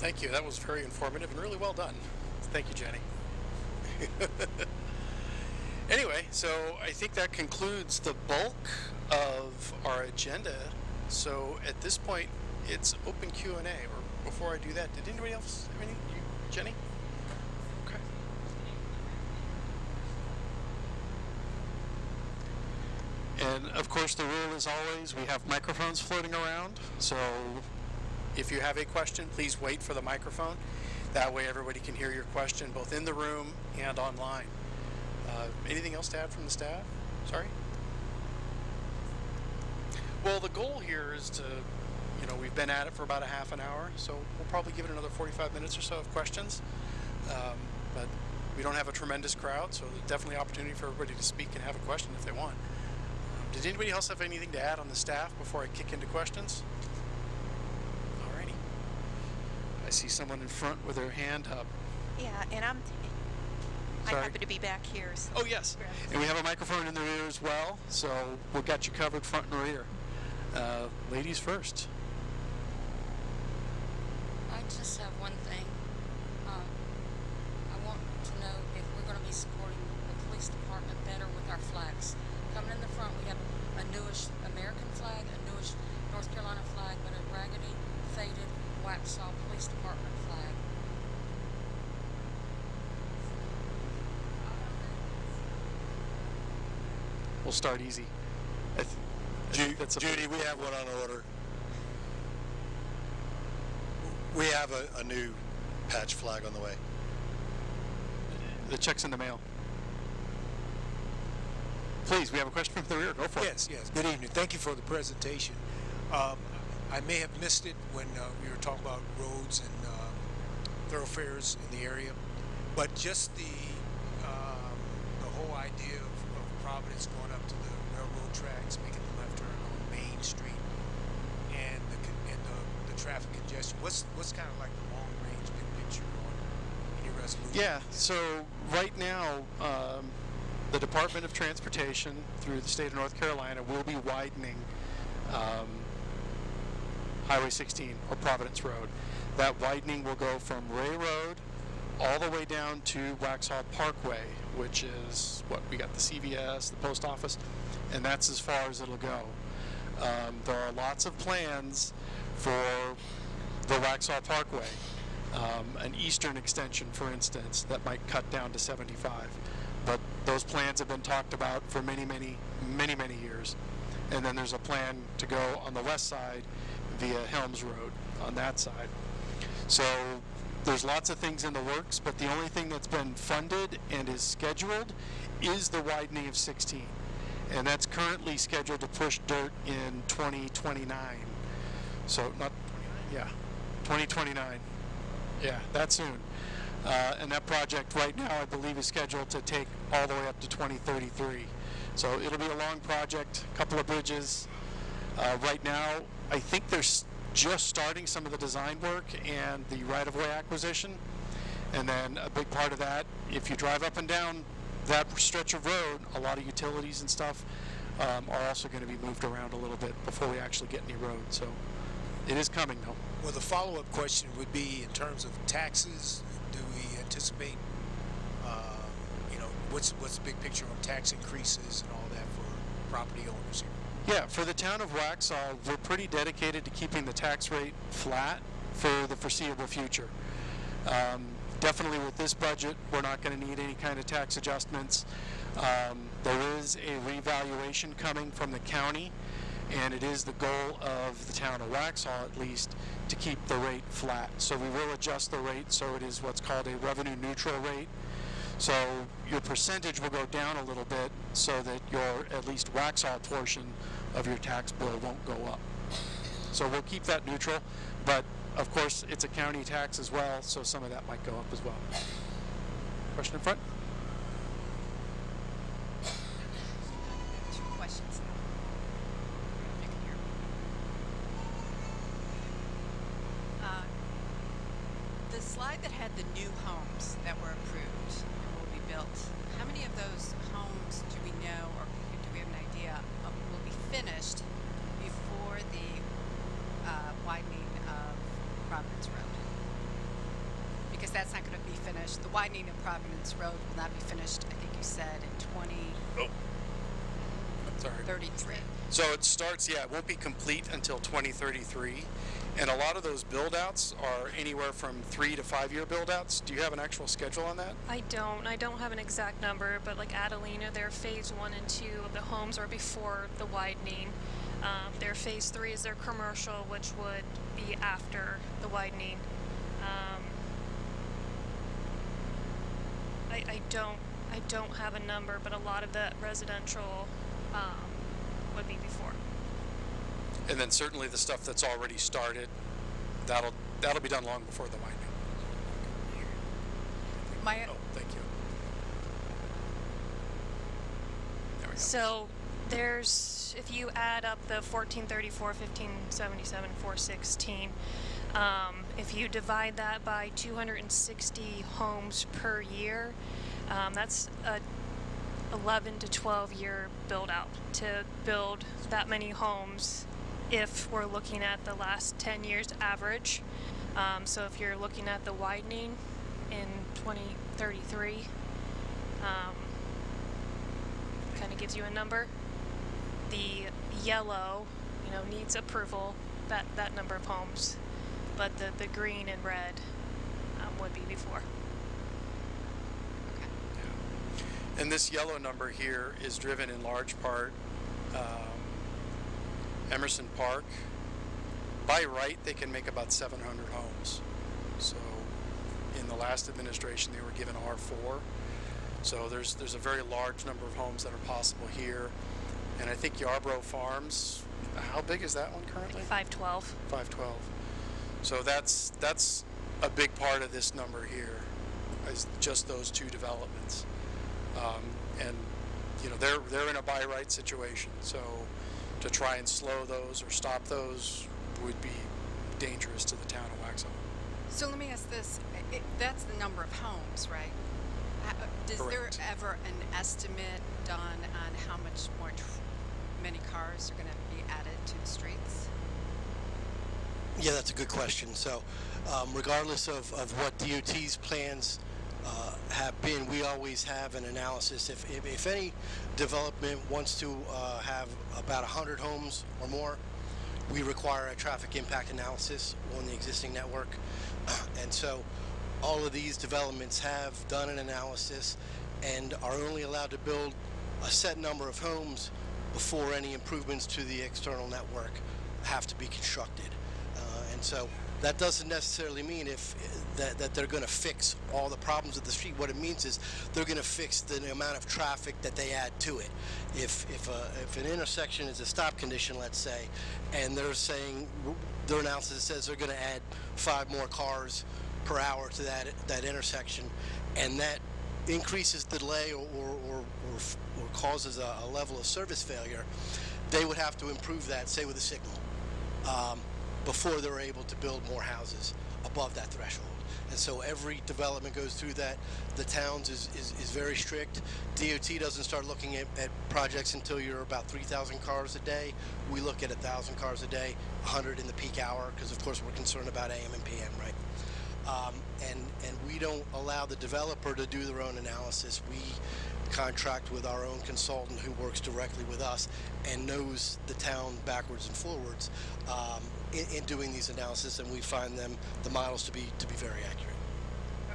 Thank you. That was very informative and really well done. Thank you, Jenny. Anyway, so I think that concludes the bulk of our agenda. So at this point, it's open Q&A. Or before I do that, did anybody else have any? You, Jenny? Okay. And of course, the rule is always we have microphones floating around. So if you have a question, please wait for the microphone. That way everybody can hear your question both in the room and online. Anything else to add from the staff? Sorry? Well, the goal here is to, we've been at it for about a half an hour, so we'll probably give it another 45 minutes or so of questions. But we don't have a tremendous crowd, so there's definitely opportunity for everybody to speak and have a question if they want. Did anybody else have anything to add on the staff before I kick into questions? Alrighty. I see someone in front with their hand up. Yeah, and I Sorry. happen to be back here. So Oh, yes. And we have a microphone in the rear as well, so we've got you covered front and rear. Ladies first. I just have one thing. I want to know if we're going to be supporting the police department better with our flags. Coming in the front, we have a newish American flag, a newish North Carolina flag, but a raggedy, faded, Waxhaw Police Department flag. We'll start easy. That's Judy, we have one on order. We have a new patch flag on the way. The check's in the mail. Please, we have a question from the rear. Go for it. Yes. Good evening. Thank you for the presentation. I may have missed it when we were talking about roads and thoroughfares in the area, but just the whole idea of Providence going up to the railroad tracks, making the left turn on Main Street, and the traffic congestion. What's kind of like the long range big picture on any resolution? Yeah, so right now, the Department of Transportation through the state of North Carolina will be widening Highway 16 or Providence Road. That widening will go from Ray Road all the way down to Waxhaw Parkway, which is what we got, the CVS, the post office, and that's as far as it'll go. There are lots of plans for the Waxhaw Parkway, an eastern extension, for instance, that might cut down to 75. But those plans have been talked about for many years. And then there's a plan to go on the west side via Helms Road on that side. So there's lots of things in the works, but the only thing that's been funded and is scheduled is the widening of 16. And that's currently scheduled to push dirt in 2029. So 2029. Yeah, that soon. And that project right now, I believe, is scheduled to take all the way up to 2033. So it'll be a long project, a couple of bridges. Right now, I think they're just starting some of the design work and the right-of-way acquisition. And then a big part of that, if you drive up and down that stretch of road, a lot of utilities and stuff are also going to be moved around a little bit before we actually get any road. So it is coming, though. Well, the follow-up question would be in terms of taxes. Do we anticipate, what's the big picture on tax increases and all that for property owners here? Yeah, for the town of Waxhaw, we're pretty dedicated to keeping the tax rate flat for the foreseeable future. Definitely with this budget, we're not going to need any kind of tax adjustments. There is a revaluation coming from the county, and it is the goal of the town of Waxhaw, at least, to keep the rate flat. So we will adjust the rate so it is what's called a revenue neutral rate. So your percentage will go down a little bit so that your at least Waxhaw portion of your tax bill won't go up. So we'll keep that neutral, but of course it's a county tax as well, so some of that might go up as well. Question in front? two questions. If you can hear me. The slide that had the new homes that were approved and will be built, how many of those homes do we know, or do we have an idea of, will be finished before the widening of Providence Road? widening of Providence Road will not be finished, I think you said, in 2033. So it starts, it won't be complete until 2033. And a lot of those build-outs are anywhere from 3 to 5 year build-outs. Do you have an actual schedule on that? I don't have an exact number, but like Adelina, their phase 1 and 2 of the homes are before the widening. Their phase 3 is their commercial, which would be after the widening. I don't have a number, but a lot of the residential would be before. And then certainly the stuff that's already started, that'll be done long before the widening. Thank you. There we go. So there's, if you add up the 1434, 1577, 416, if you divide that by 260 homes per year, that's a 11 to 12 year build out to build that many homes if we're looking at the last 10 years average. So if you're looking at the widening in 2033, kind of gives you a number. The yellow, needs approval, that number of homes, but the green and red would be before. And this yellow number here is driven in large part Emerson Park. By right, they can make about 700 homes. So in the last administration, they were given R4. So there's a very large number of homes that are possible here. And I think Yarborough Farms, how big is that one currently? 512. 512. So that's a big part of this number here, is just those two developments. And they're in a by right situation, so to try and slow those or stop those would be dangerous to the town of Waxhaw. So let me ask this, that's the number of homes, right? Is Correct. there ever an estimate done on how much many cars are going to be added to the streets? Yeah, that's a good question. So regardless of what DOT's plans have been, we always have an analysis. If any development wants to have about 100 homes or more, we require a traffic impact analysis on the existing network. And so all of these developments have done an analysis and are only allowed to build a set number of homes before any improvements to the external network have to be constructed. And so that doesn't necessarily mean that they're going to fix all the problems of the street. What it means is they're going to fix the amount of traffic that they add to it. If an intersection is a stop condition, let's say, and they're saying their analysis says they're going to add 5 more cars per hour to that intersection, and that increases the delay or causes a level of service failure, they would have to improve that, say with a signal, before they're able to build more houses above that threshold. And so every development goes through that. The towns is very strict. DOT doesn't start looking at projects until you're about 3,000 cars a day. We look at 1,000 cars a day, 100 in the peak hour, because of course we're concerned about AM and PM, right? And we don't allow the developer to do their own analysis. We contract with our own consultant who works directly with us and knows the town backwards and forwards in doing these analysis, and we find the models to be very accurate.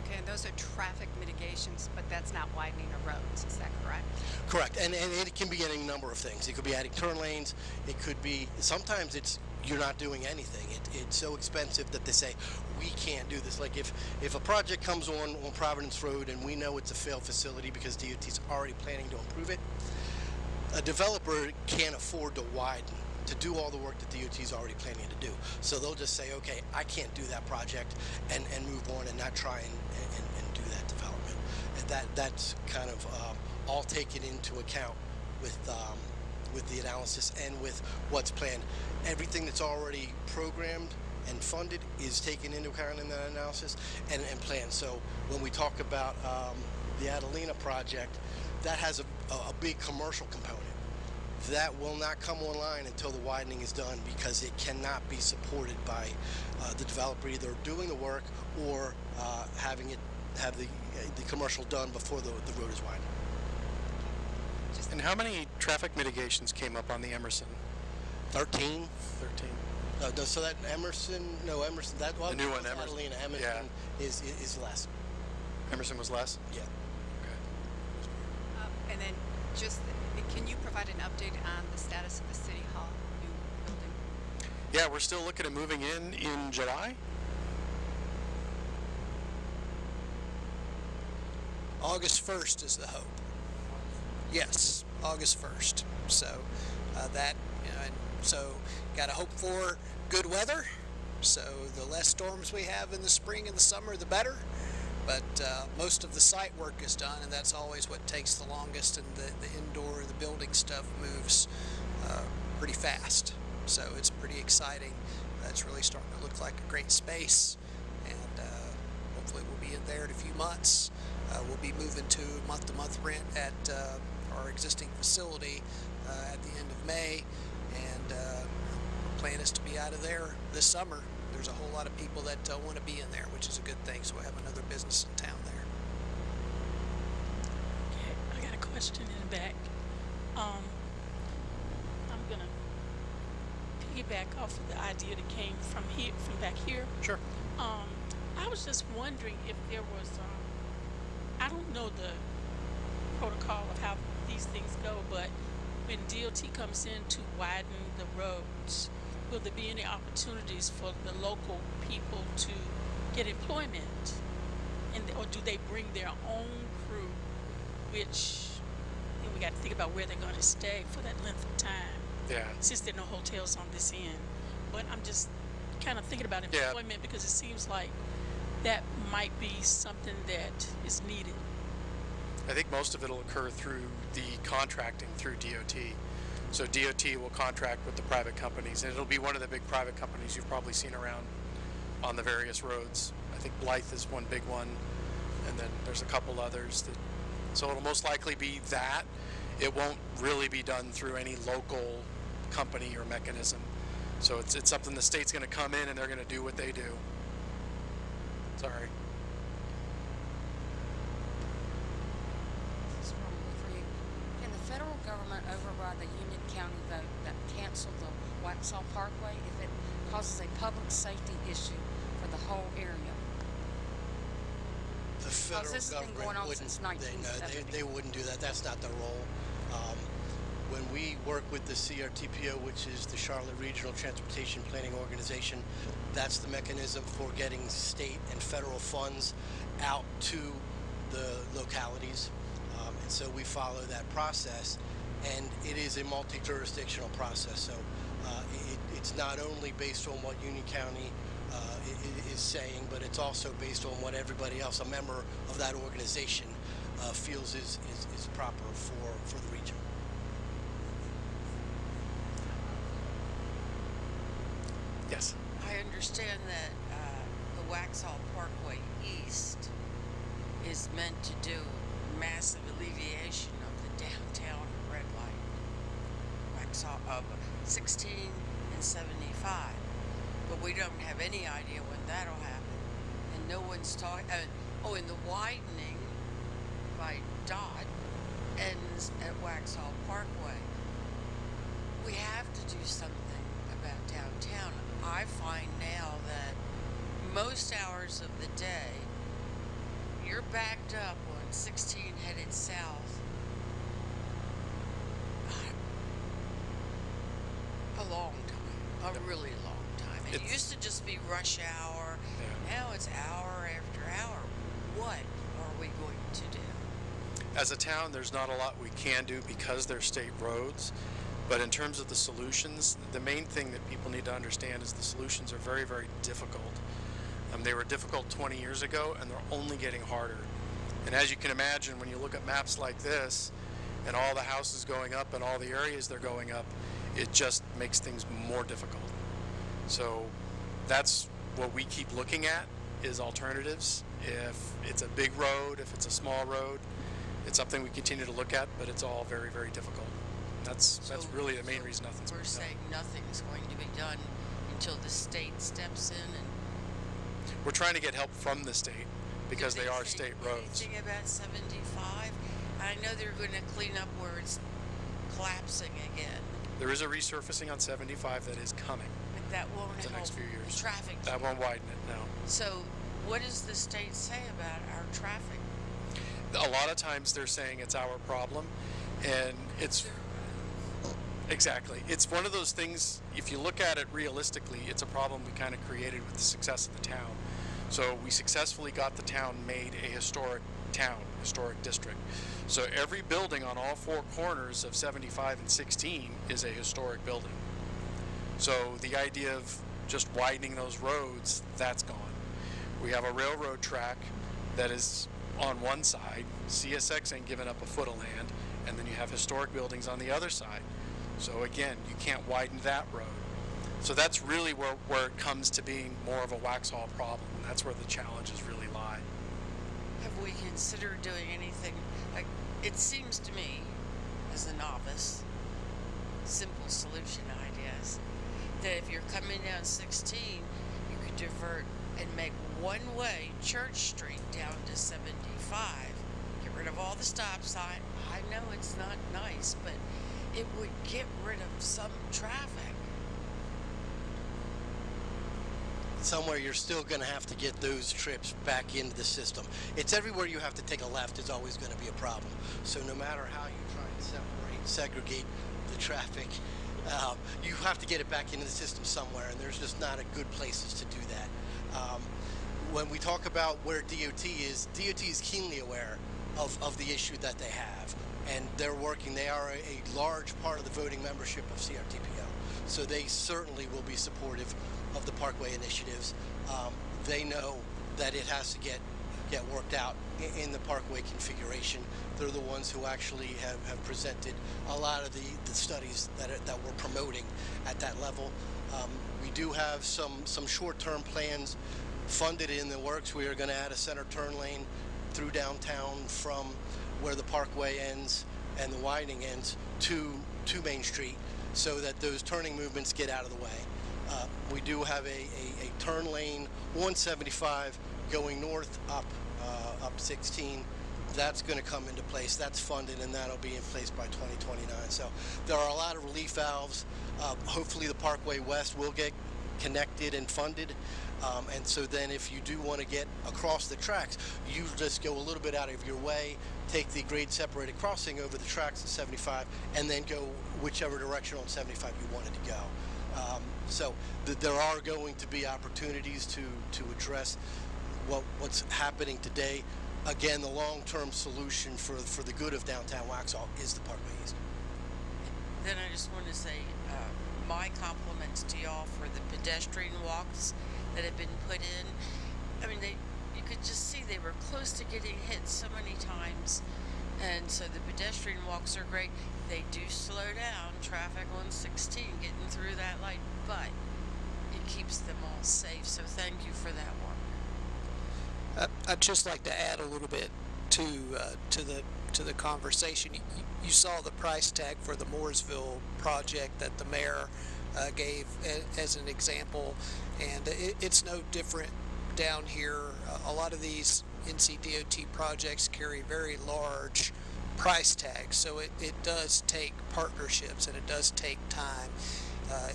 Okay, and those are traffic mitigations, but that's not widening of roads, is that correct? Correct, and it can be any number of things. It could be adding turn lanes. It could be, sometimes you're not doing anything. It's so expensive that they say, we can't do this. Like if a project comes on Providence Road and we know it's a failed facility because DOT's already planning to improve it, a developer can't afford to widen, to do all the work that DOT's already planning to do. So they'll just say, okay, I can't do that project and move on and not try and do that development. And that's kind of all taken into account with the analysis and with what's planned. Everything that's already programmed and funded is taken into account in that analysis and planned. So when we talk about the Adelina project, that has a big commercial component. That will not come online until the widening is done because it cannot be supported by the developer either doing the work or having it have the commercial done before the road is widened. And how many traffic mitigations came up on the Emerson? 13. 13. No, so that Emerson, that The new one, Emerson. Catalina, Emerson is less. Emerson was less? Yeah. And then just, can you provide an update on the status of the City Hall new building? Yeah, we're still looking at moving in July. August 1st is the hope. Yes, August 1st. So got to hope for good weather. So the less storms we have in the spring and the summer, the better. But most of the site work is done, and that's always what takes the longest. And the indoor, the building stuff moves pretty fast. So it's pretty exciting. It's really starting to look like a great space, and hopefully we'll be in there in a few months. We'll be moving to month-to-month rent at our existing facility at the end of May, and our plan is to be out of there this summer. There's a whole lot of people that want to be in there, which is a good thing, so we'll have another business in town there. Okay, I got a question in the back. I'm going to piggyback off of the idea that came from back here. Sure. I was just wondering if there was, I don't know the protocol of how these things go, but when DOT comes in to widen the roads, will there be any opportunities for the local people to get employment? Or do they bring their own crew, which we got to think about where they're going to stay for that length of time? Yeah. Since there are no hotels on this end. But I'm just kind of thinking about employment because it seems like that might be something that is needed. I think most of it will occur through the contracting through DOT. So DOT will contract with the private companies, and it'll be one of the big private companies you've probably seen around on the various roads. I think Blythe is one big one, and then there's a couple others. So it'll most likely be that. It won't really be done through any local company or mechanism. So it's something the state's going to come in and they're going to do what they do. Sorry. This is probably for you. Can the federal government override the Union County vote that canceled the Waxhaw Parkway if it causes a public safety issue for the whole area? The federal this has been government going on wouldn't, since 1970. they wouldn't do that. That's not their role. When we work with the CRTPO, which is the Charlotte Regional Transportation Planning Organization, that's the mechanism for getting state and federal funds out to the localities. And so we follow that process, and it is a multi-jurisdictional process. So it's not only based on what Union County is saying, but it's also based on what everybody else, a member of that organization, feels is proper for the region. Yes. I understand that the Waxhaw Parkway East is meant to do massive alleviation of the downtown red light. Waxhaw of 16 and 75. But we don't have any idea when that'll happen. And no one's talking, and the widening by Dot ends at Waxhaw Parkway. We have to do something about downtown. I find now that most hours of the day, you're backed up on 16 headed south a long time, a really long time. It used to just be rush hour. Yeah. Now it's hour after hour. What are we going to do? As a town, there's not a lot we can do because they're state roads. But in terms of the solutions, the main thing that people need to understand is the solutions are very, very difficult. They were difficult 20 years ago, and they're only getting harder. And as you can imagine, when you look at maps like this, and all the houses going up and all the areas they're going up, it just makes things more difficult. So that's what we keep looking at, is alternatives. If it's a big road, if it's a small road, it's something we continue to look at, but it's all very, very difficult. That's really the main reason nothing's been done. We're saying nothing's going to be done until the state steps in and... We're trying to get help from the state, because Did they are say state roads. Anything about 75? I know they're going to clean up where it's collapsing again. There is a resurfacing on 75 that is coming But that won't in the help next few years. the traffic. That won't widen it, no. So, what does the state say about our traffic? A lot of times they're saying it's our problem, and it's exactly. It's one of those things, if you look at it realistically, it's a problem we kind of created with the success of the town. So we successfully got the town made a historic town, historic district. So every building on all four corners of 75 and 16 is a historic building. So the idea of just widening those roads, that's gone. We have a railroad track that is on one side. CSX ain't giving up a foot of land, and then you have historic buildings on the other side. So again, you can't widen that road. So that's really where it comes to being more of a Waxhaw problem, and that's where the challenges really lie. Have we considered doing anything? Like, it seems to me, as a novice, simple solution ideas, that if you're coming down 16, you could divert and make one-way Church Street down to 75. Get rid of all the stop sign. I know it's not nice, but it would get rid of some traffic. Somewhere you're still going to have to get those trips back into the system. It's everywhere you have to take a left is always going to be a problem. So no matter how you try and segregate the traffic, you have to get it back into the system somewhere, and there's just not a good places to do that. When we talk about where DOT is keenly aware of the issue that they have, and they're working. They are a large part of the voting membership of CRTPO, so they certainly will be supportive of the Parkway initiatives. They know that it has to get worked out in the Parkway configuration. They're the ones who actually have presented a lot of the studies that we're promoting at that level. We do have some short-term plans funded in the works. We are going to add a center turn lane through downtown from where the Parkway ends and the widening ends to Main Street, so that those turning movements get out of the way. We do have a turn lane 175 going north up 16. That's going to come into place. That's funded, and that'll be in place by 2029. So there are a lot of relief valves. Hopefully the Parkway West will get connected and funded. And so then if you do want to get across the tracks, you just go a little bit out of your way, take the grade separated crossing over the tracks at 75, and then go whichever direction on 75 you wanted to go. So there are going to be opportunities to address what's happening today. Again, the long-term solution for the good of downtown Waxhaw is the Parkway East. Then I just want to say my compliments to y'all for the pedestrian walks that have been put in. I mean, you could just see they were close to getting hit so many times, and so the pedestrian walks are great. They do slow down traffic on 16 getting through that light, but it keeps them all safe, so thank you for that work. I'd just like to add a little bit to the conversation. You saw the price tag for the Mooresville project that the mayor gave as an example, and it's no different down here. A lot of these NCDOT projects carry very large price tags, so it does take partnerships and it does take time.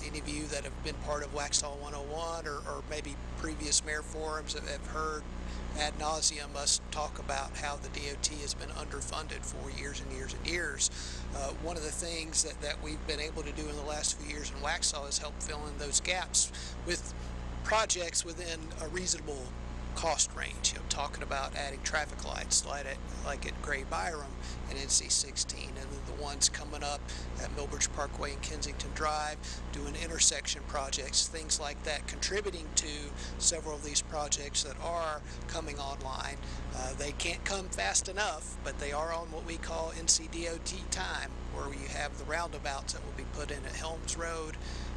Any of you that have been part of Waxhaw 101 or maybe previous mayor forums have heard ad nauseum us talk about how the DOT has been underfunded for years and years and years. One of the things that we've been able to do in the last few years in Waxhaw is help fill in those gaps with projects within a reasonable cost range. Talking about adding traffic lights like at Gray Byram and NC16, and then the ones coming up at Millbridge Parkway and Kensington Drive, doing intersection projects, things like that, contributing to several of these projects that are coming online. They can't come fast enough, but they are on what we call NCDOT time, where you have the roundabouts that will be put in at Helms Road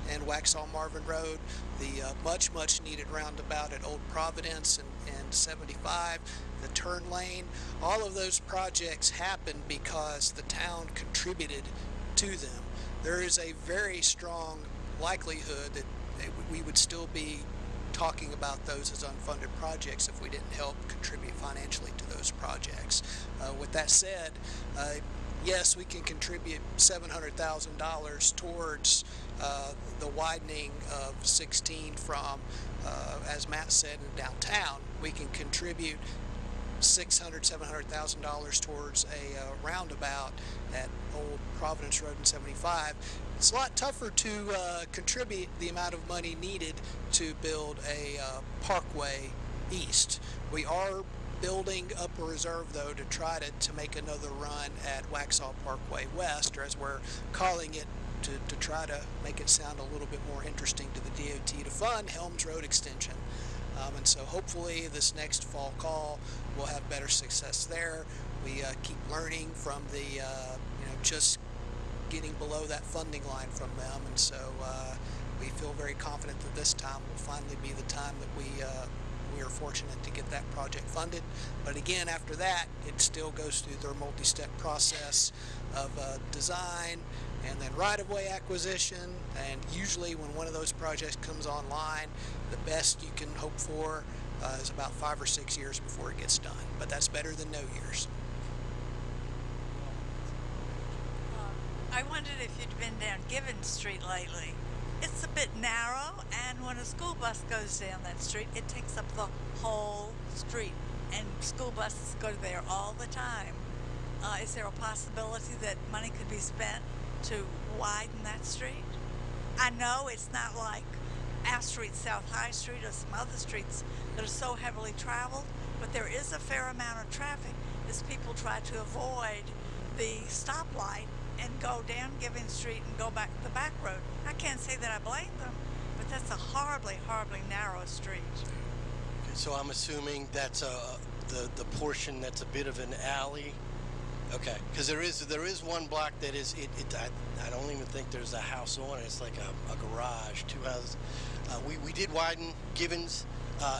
and Waxhaw Marvin Road, the much needed roundabout at Old Providence and 75, the turn lane. All of those projects happen because the town contributed to them. There is a very strong likelihood that we would still be talking about those as unfunded projects if we didn't help contribute financially to those projects. With that said, yes, we can contribute $700,000 towards the widening of 16 from, as Matt said, in downtown. We can contribute $700,000 towards a roundabout at Old Providence Road and 75. It's a lot tougher to contribute the amount of money needed to build a parkway east. We are building up a reserve, though, to try to make another run at Waxhaw Parkway West, or as we're calling it, to try to make it sound a little bit more interesting to the DOT, to fund Helms Road Extension. And so hopefully this next fall call we'll have better success there. We keep learning from the, just getting below that funding line from them, and so we feel very confident that this time will finally be the time that we are fortunate to get that project funded. But again, after that, it still goes through their multi-step process of design and then right-of-way acquisition, and usually when one of those projects comes online, the best you can hope for is about 5 or 6 years before it gets done, but that's better than no years. I wondered if you'd been down Gibbon Street lately. It's a bit narrow, and when a school bus goes down that street, it takes up the whole street, and school buses go there all the time. Is there a possibility that money could be spent to widen that street? I know it's not like our street, South High Street, or some other streets that are so heavily traveled, but there is a fair amount of traffic as people try to avoid the stoplight and go down Gibbon Street and go back the back road. I can't say that I blame them, but that's a horribly, horribly narrow street. So I'm assuming that's the portion that's a bit of an alley. Okay, because there is one block that is I don't even think there's a house on it. It's like a garage, 2 houses. We did widen Gibbons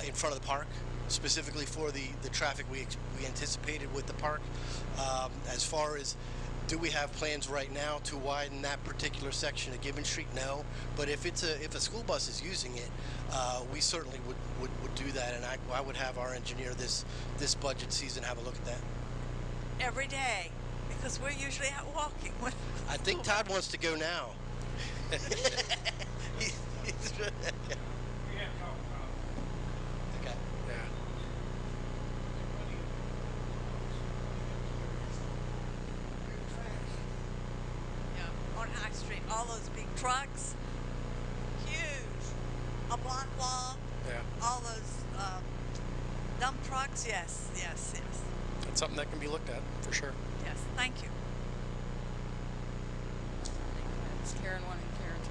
in front of the park, specifically for the traffic we anticipated with the park. As far as do we have plans right now to widen that particular section of Gibbon Street? No, but if a school bus is using it, we certainly would do that, and I would have our engineer this budget season have a look at that. Every day, because we're usually out walking. I think Todd wants to go now. Okay. On High Street, all those big trucks, huge, a block long, all those dump trucks, yes. That's something that can be looked at, for sure. Yes, thank you. It's Karen 1 and Karen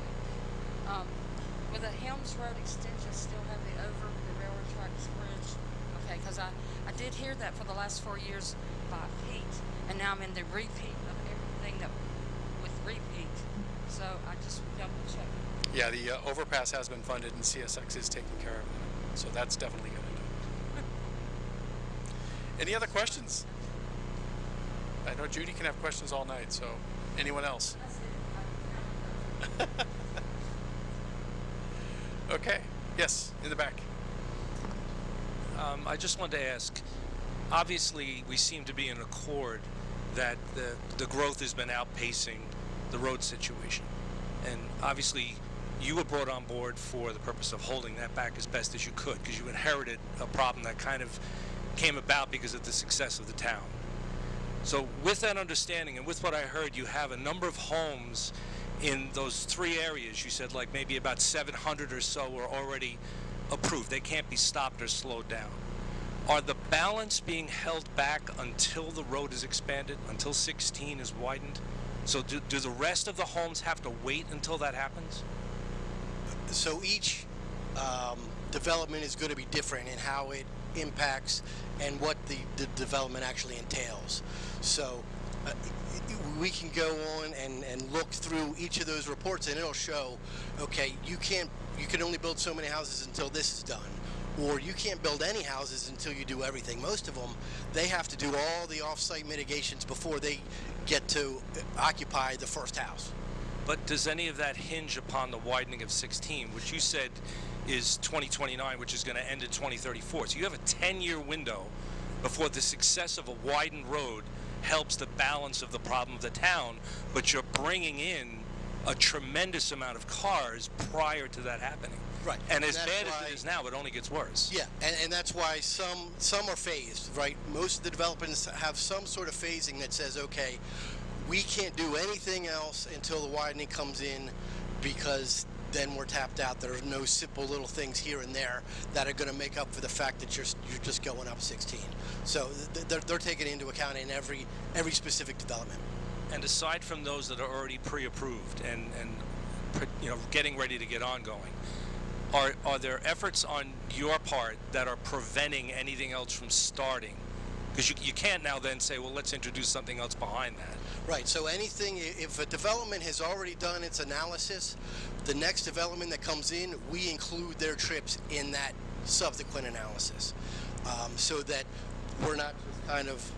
2. Will the Helms Road extension still have the over the railroad tracks bridge? Okay, because I did hear that for the last 4 years by Pete, and now I'm in the repeat of everything that with repeat. So I just double check. Yeah, the overpass has been funded and CSX is taking care of it. So that's definitely going to do. Any other questions? I know Judy can have questions all night, so anyone else? Okay, yes, in the back. I just wanted to ask, obviously we seem to be in accord that the growth has been outpacing the road situation. And obviously you were brought on board for the purpose of holding that back as best as you could, because you inherited a problem that kind of came about because of the success of the town. So with that understanding and with what I heard, you have a number of homes in those 3 areas. You said like maybe about 700 or so are already approved. They can't be stopped or slowed down. Are the balance being held back until the road is expanded, until 16 is widened? So do the rest of the homes have to wait until that happens? So each development is going to be different in how it impacts and what the development actually entails. So we can go on and look through each of those reports, and it'll show, okay, you can only build so many houses until this is done, or you can't build any houses until you do everything. Most of them, they have to do all the off-site mitigations before they get to occupy the first house. But does any of that hinge upon the widening of 16, which you said is 2029, which is going to end in 2034? So you have a 10-year window before the success of a widened road helps the balance of the problem of the town, but you're bringing in a tremendous amount of cars prior to that happening. Right. And as bad as it is now, it only gets worse. Yeah, and that's why some are phased, right? Most of the developments have some sort of phasing that says, okay, we can't do anything else until the widening comes in, because then we're tapped out. There are no simple little things here and there that are going to make up for the fact that you're just going up 16. So they're taken into account in every specific development. And aside from those that are already pre-approved and getting ready to get ongoing, are there efforts on your part that are preventing anything else from starting? Because you can't now then say, well, let's introduce something else behind that. Right, so anything, if a development has already done its analysis, the next development that comes in, we include their trips in that subsequent analysis, so that we're not just kind of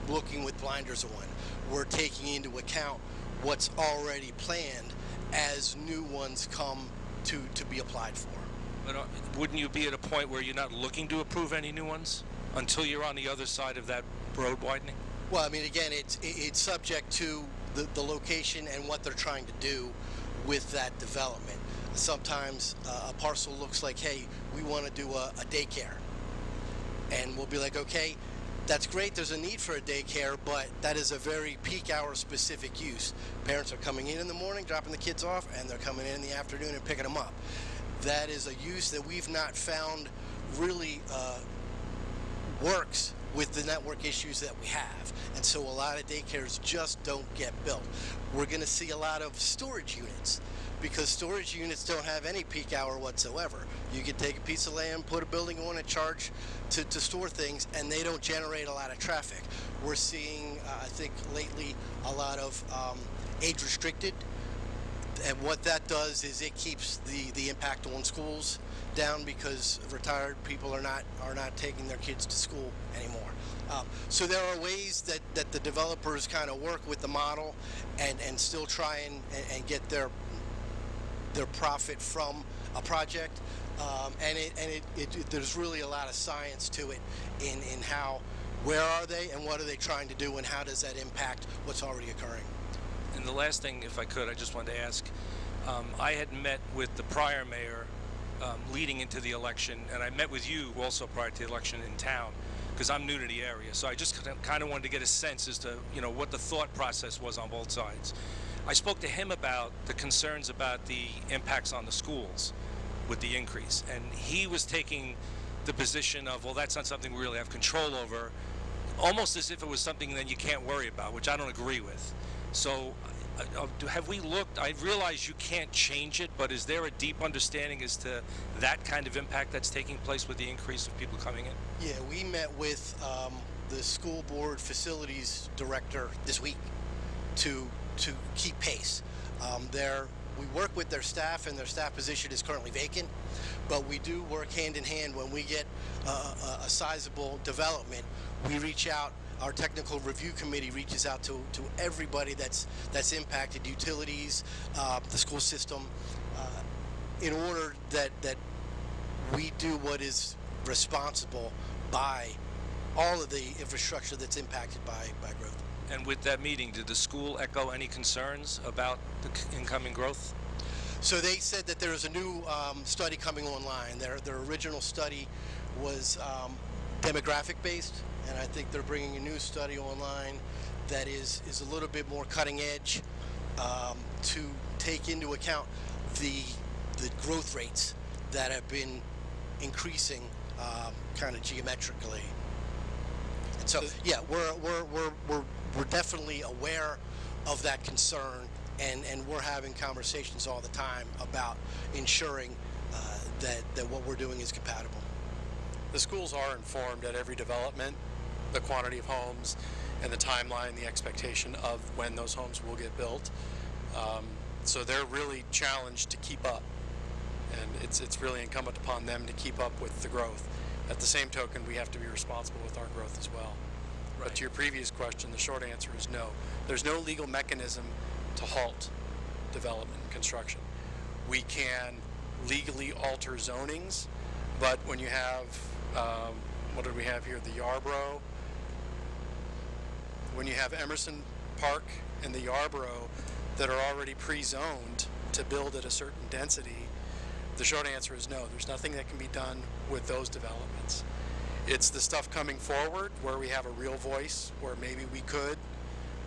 looking with blinders on. We're taking into account what's already planned as new ones come to be applied for. But wouldn't you be at a point where you're not looking to approve any new ones until you're on the other side of that road widening? Well, I mean, again, it's subject to the location and what they're trying to do with that development. Sometimes a parcel looks like, hey, we want to do a daycare. And we'll be like, okay, that's great, there's a need for a daycare, but that is a very peak hour specific use. Parents are coming in the morning, dropping the kids off, and they're coming in the afternoon and picking them up. That is a use that we've not found really works with the network issues that we have. And so a lot of daycares just don't get built. We're going to see a lot of storage units, because storage units don't have any peak hour whatsoever. You can take a piece of land, put a building on it, charge to store things, and they don't generate a lot of traffic. We're seeing, I think lately, a lot of age restricted. And what that does is it keeps the impact on schools down, because retired people are not taking their kids to school anymore. So there are ways that the developers kind of work with the model and still try and get their profit from a project. There's really a lot of science to it in how, where are they and what are they trying to do and how does that impact what's already occurring. And the last thing, if I could, I just wanted to ask, I had met with the prior mayor leading into the election, and I met with you also prior to the election in town, because I'm new to the area. So I just kind of wanted to get a sense as to, what the thought process was on both sides. I spoke to him about the concerns about the impacts on the schools with the increase, and he was taking the position of, well, that's not something we really have control over, almost as if it was something that you can't worry about, which I don't agree with. So have we looked, I realize you can't change it, but is there a deep understanding as to that kind of impact that's taking place with the increase of people coming in? Yeah, we met with the school board facilities director this week to keep pace. We work with their staff, and their staff position is currently vacant, but we do work hand in hand. When we get a sizable development, we reach out. Our technical review committee reaches out to everybody that's impacted, utilities, the school system, in order that we do what is responsible by all of the infrastructure that's impacted by growth. And with that meeting, did the school echo any concerns about the incoming growth? So they said that there's a new study coming online. Their original study was demographic based, and I think they're bringing a new study online that is a little bit more cutting edge to take into account the growth rates that have been increasing kind of geometrically. And so yeah, we're definitely aware of that concern, and we're having conversations all the time about ensuring that what we're doing is compatible. The schools are informed at every development, the quantity of homes and the timeline, the expectation of when those homes will get built. So they're really challenged to keep up, and it's really incumbent upon them to keep up with the growth. At the same token, we have to be responsible with our growth as well. Right. But to your previous question, the short answer is no. There's no legal mechanism to halt development and construction. We can legally alter zonings, but when you have, what did we have here, the Yarborough, when you have Emerson Park and the Yarborough that are already pre-zoned to build at a certain density, the short answer is no. There's nothing that can be done with those developments. It's the stuff coming forward where we have a real voice, where maybe we could,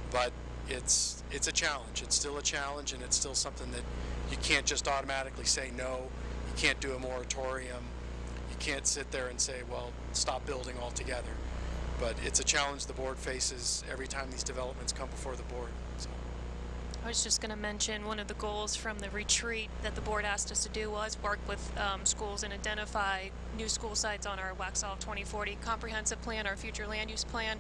but it's a challenge. It's still a challenge, and it's still something that you can't just automatically say no. You can't do a moratorium. You can't sit there and say, well, stop building altogether. But it's a challenge the board faces every time these developments come before the board. So. I was just going to mention one of the goals from the retreat that the board asked us to do was work with schools and identify new school sites on our Waxhaw 2040 comprehensive plan, our future land use plan.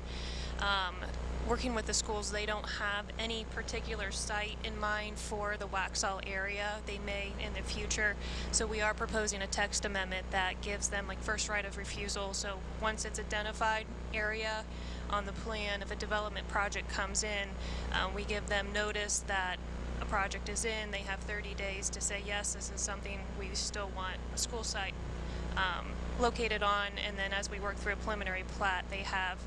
Working with the schools, they don't have any particular site in mind for the Waxhaw area. They may in the future. So we are proposing a text amendment that gives them like first right of refusal. So once it's identified area on the plan, if a development project comes in, we give them notice that a project is in. They have 30 days to say, yes, this is something we still want a school site located on. And then as we work through a preliminary plat, they have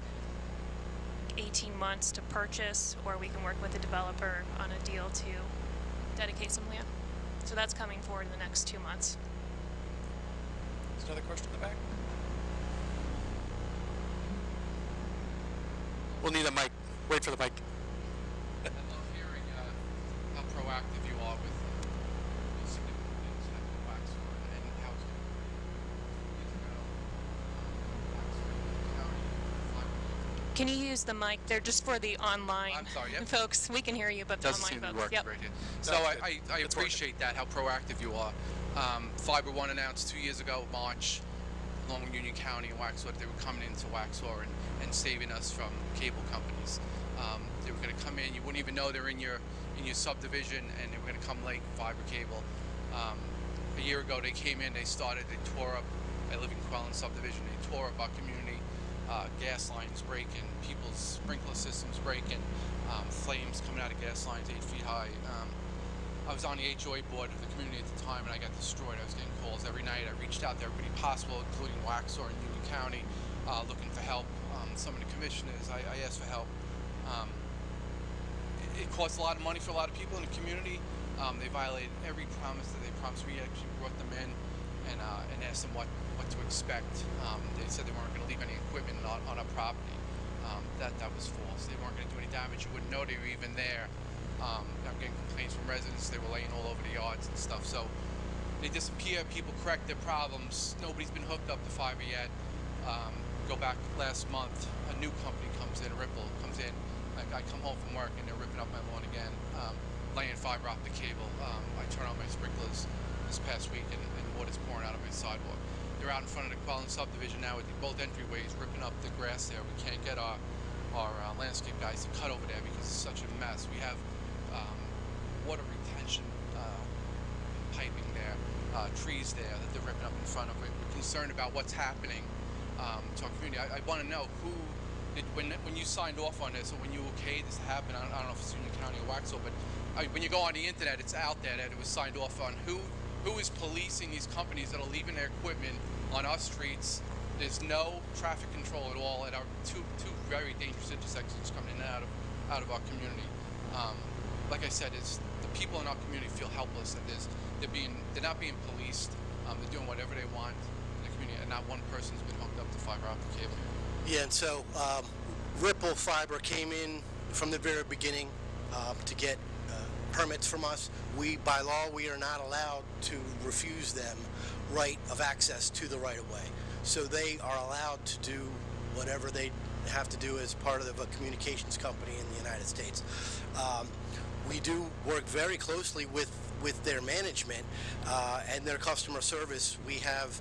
18 months to purchase, or we can work with the developer on a deal to dedicate some land. So that's coming forward in the next 2 months. There's another question in the back. We'll need a mic. Wait for the mic. I love hearing how proactive you are with significant things happening in Waxhaw and how it's going. Can you use the mic? They're just for the online I'm sorry, yep. folks. We can hear you, but the Doesn't online seem to be folks. working right here. So I appreciate that, how proactive you are. Fiber One announced 2 years ago, March, along with Union County and Waxhaw, they were coming into Waxhaw and saving us from cable companies. They were going to come in, you wouldn't even know they're in your subdivision, and they were going to come lay fiber cable. A year ago, they came in, they tore up, I live in Quellen subdivision, they tore up our community, gas lines breaking, people's sprinkler systems breaking, flames coming out of gas lines 8 feet high. I was on the HOA board of the community at the time, and I got destroyed. I was getting calls every night. I reached out to everybody possible, including Waxhaw and Union County, looking for help. Some of the commissioners, I asked for help. It costs a lot of money for a lot of people in the community. They violated every promise that they promised. We actually brought them in and asked them what to expect. They said they weren't going to leave any equipment on our property. That was false. They weren't going to do any damage. You wouldn't know they were even there. I'm getting complaints from residents. They were laying all over the yards and stuff. So they disappear. People correct their problems. Nobody's been hooked up to fiber yet. Go back last month, a new company comes in, Ripple comes in. I come home from work and they're ripping up my lawn again, laying fiber optic cable. I turn on my sprinklers this past week and water's pouring out of my sidewalk. They're out in front of the Quellen subdivision now with both entryways, ripping up the grass there. We can't get our landscape guys to cut over there because it's such a mess. We have water retention piping there, trees there that they're ripping up in front of it. We're concerned about what's happening to our community. I want to know who, when you signed off on this, or when you okayed this to happen, I don't know if it's Union County or Waxhaw, but when you go on the internet, it's out there that it was signed off on. Who is policing these companies that are leaving their equipment on our streets? There's no traffic control at all at our two very dangerous intersections coming in and out of our community. Like I said, the people in our community feel helpless that they're not being policed. They're doing whatever they want in the community, and not one person's been hooked up to fiber optic cable. Yeah, and so Ripple Fiber came in from the very beginning to get permits from us. By law, we are not allowed to refuse them right of access to the right-of-way. So they are allowed to do whatever they have to do as part of a communications company in the United States. We do work very closely with their management and their customer service. We have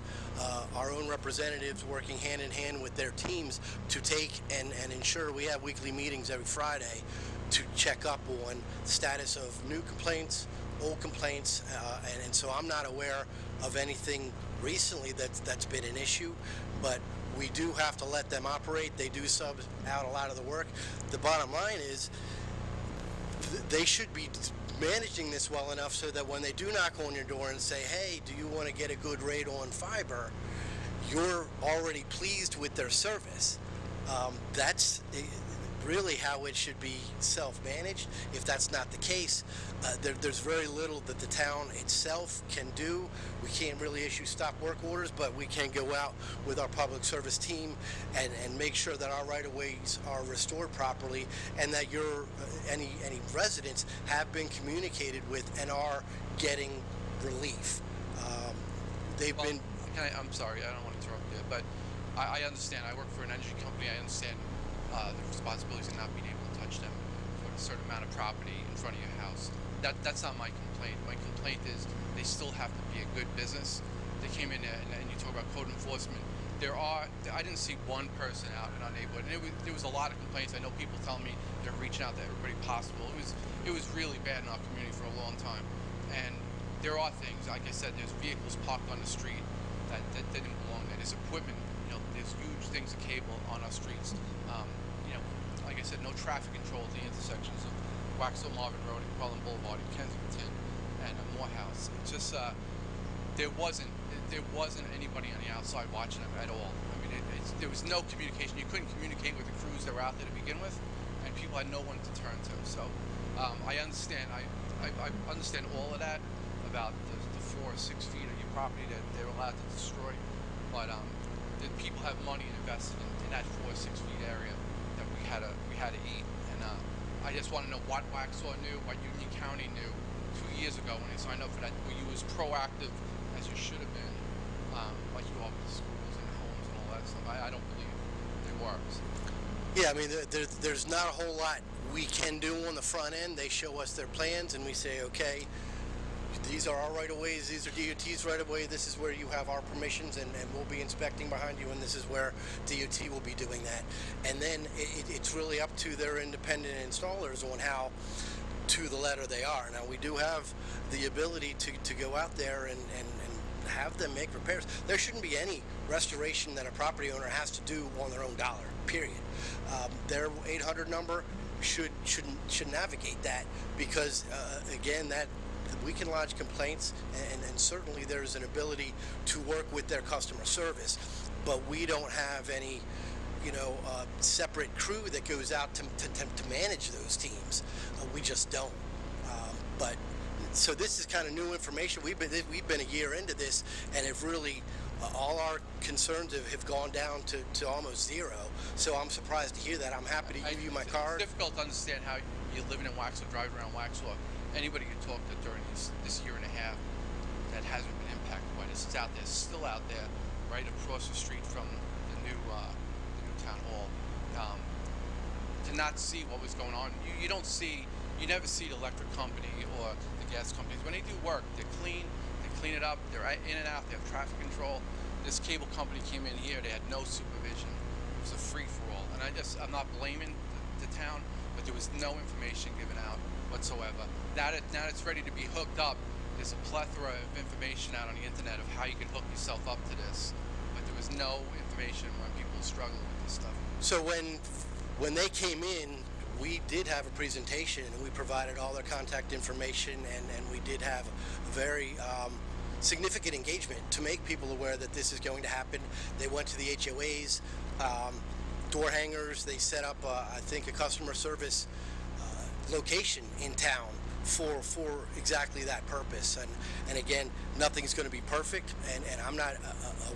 our own representatives working hand in hand with their teams to take and ensure we have weekly meetings every Friday to check up on the status of new complaints, old complaints, and so I'm not aware of anything recently that's been an issue, but we do have to let them operate. They do sub out a lot of the work. The bottom line is they should be managing this well enough so that when they do knock on your door and say, hey, do you want to get a good rate on fiber, you're already pleased with their service. That's really how it should be self-managed. If that's not the case, there's very little that the town itself can do. We can't really issue stop work orders, but we can go out with our public service team and make sure that our right-of-ways are restored properly, and that any residents have been communicated with and are getting relief. I'm sorry, I don't want to interrupt you, but I understand. I work for an energy company. I understand the responsibilities of not being able to touch them for a certain amount of property in front of your house. That's not my complaint. My complaint is they still have to be a good business. They came in and you talk about code enforcement. I didn't see one person out in our neighborhood, and there was a lot of complaints. I know people telling me they're reaching out to everybody possible. It was really bad in our community for a long time, and there are things, like I said, there's vehicles parked on the street that didn't belong there. There's equipment, there's huge things of cable on our streets. Like I said, no traffic control at the intersections of Waxhaw Marvin Road and Quelland Boulevard in Kensington and Morehouse. It's just there wasn't anybody on the outside watching them at all. I mean, there was no communication. You couldn't communicate with the crews that were out there to begin with, and people had no one to turn to. So I understand. I understand all of that about the 4 or 6 feet of your property that they're allowed to destroy, but the people have money invested in that 4 or 6 feet area that we had to eat. And I just want to know what Waxhaw knew, what Union County knew 2 years ago when they signed up for that. Were you as proactive as you should have been, like you are with the schools and homes and all that stuff? I don't believe they were. Yeah, I mean, there's not a whole lot we can do on the front end. They show us their plans and we say, okay, these are our right-of-ways, these are DOT's right-of-way, this is where you have our permissions, and we'll be inspecting behind you, and this is where DOT will be doing that. And then it's really up to their independent installers on how to the letter they are. Now, we do have the ability to go out there and have them make repairs. There shouldn't be any restoration that a property owner has to do on their own dollar, period. Their 800 number should navigate that, because again, that we can lodge complaints, and certainly there's an ability to work with their customer service, but we don't have any separate crew that goes out to manage those teams. We just don't. But so this is kind of new information. We've been a year into this, and it really all our concerns have gone down to almost zero. So I'm surprised to hear that. I'm happy to give you my card. It's difficult to understand how you're living in Waxhaw, driving around Waxhaw. Anybody can talk to during this year and a half that hasn't been impacted by this. It's out there, still out there, right across the street from the new town hall. To not see what was going on, you never see the electric company or the gas companies. When they do work, they clean it up, they're in and out, they have traffic control. This cable company came in here, they had no supervision. It was a free-for-all. And I'm not blaming the town, but there was no information given out whatsoever. Now it's ready to be hooked up, there's a plethora of information out on the internet of how you can hook yourself up to this, but there was no information when people struggle with this stuff. So when they came in, we did have a presentation, and we provided all their contact information, and we did have a very significant engagement to make people aware that this is going to happen. They went to the HOAs, door hangers. They set up, I think, a customer service location in town for exactly that purpose. And again, nothing's going to be perfect, and I'm not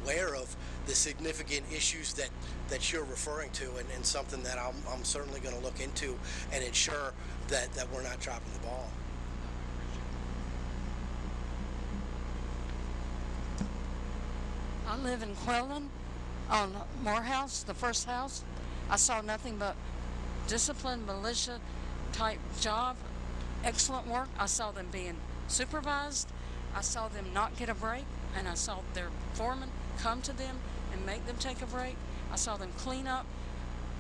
aware of the significant issues that you're referring to, and something that I'm certainly going to look into and ensure that we're not dropping the ball. I live in Quelland on Morehouse, the first house. I saw nothing but disciplined militia type job, excellent work. I saw them being supervised. I saw them not get a break, and I saw their foreman come to them and make them take a break. I saw them clean up.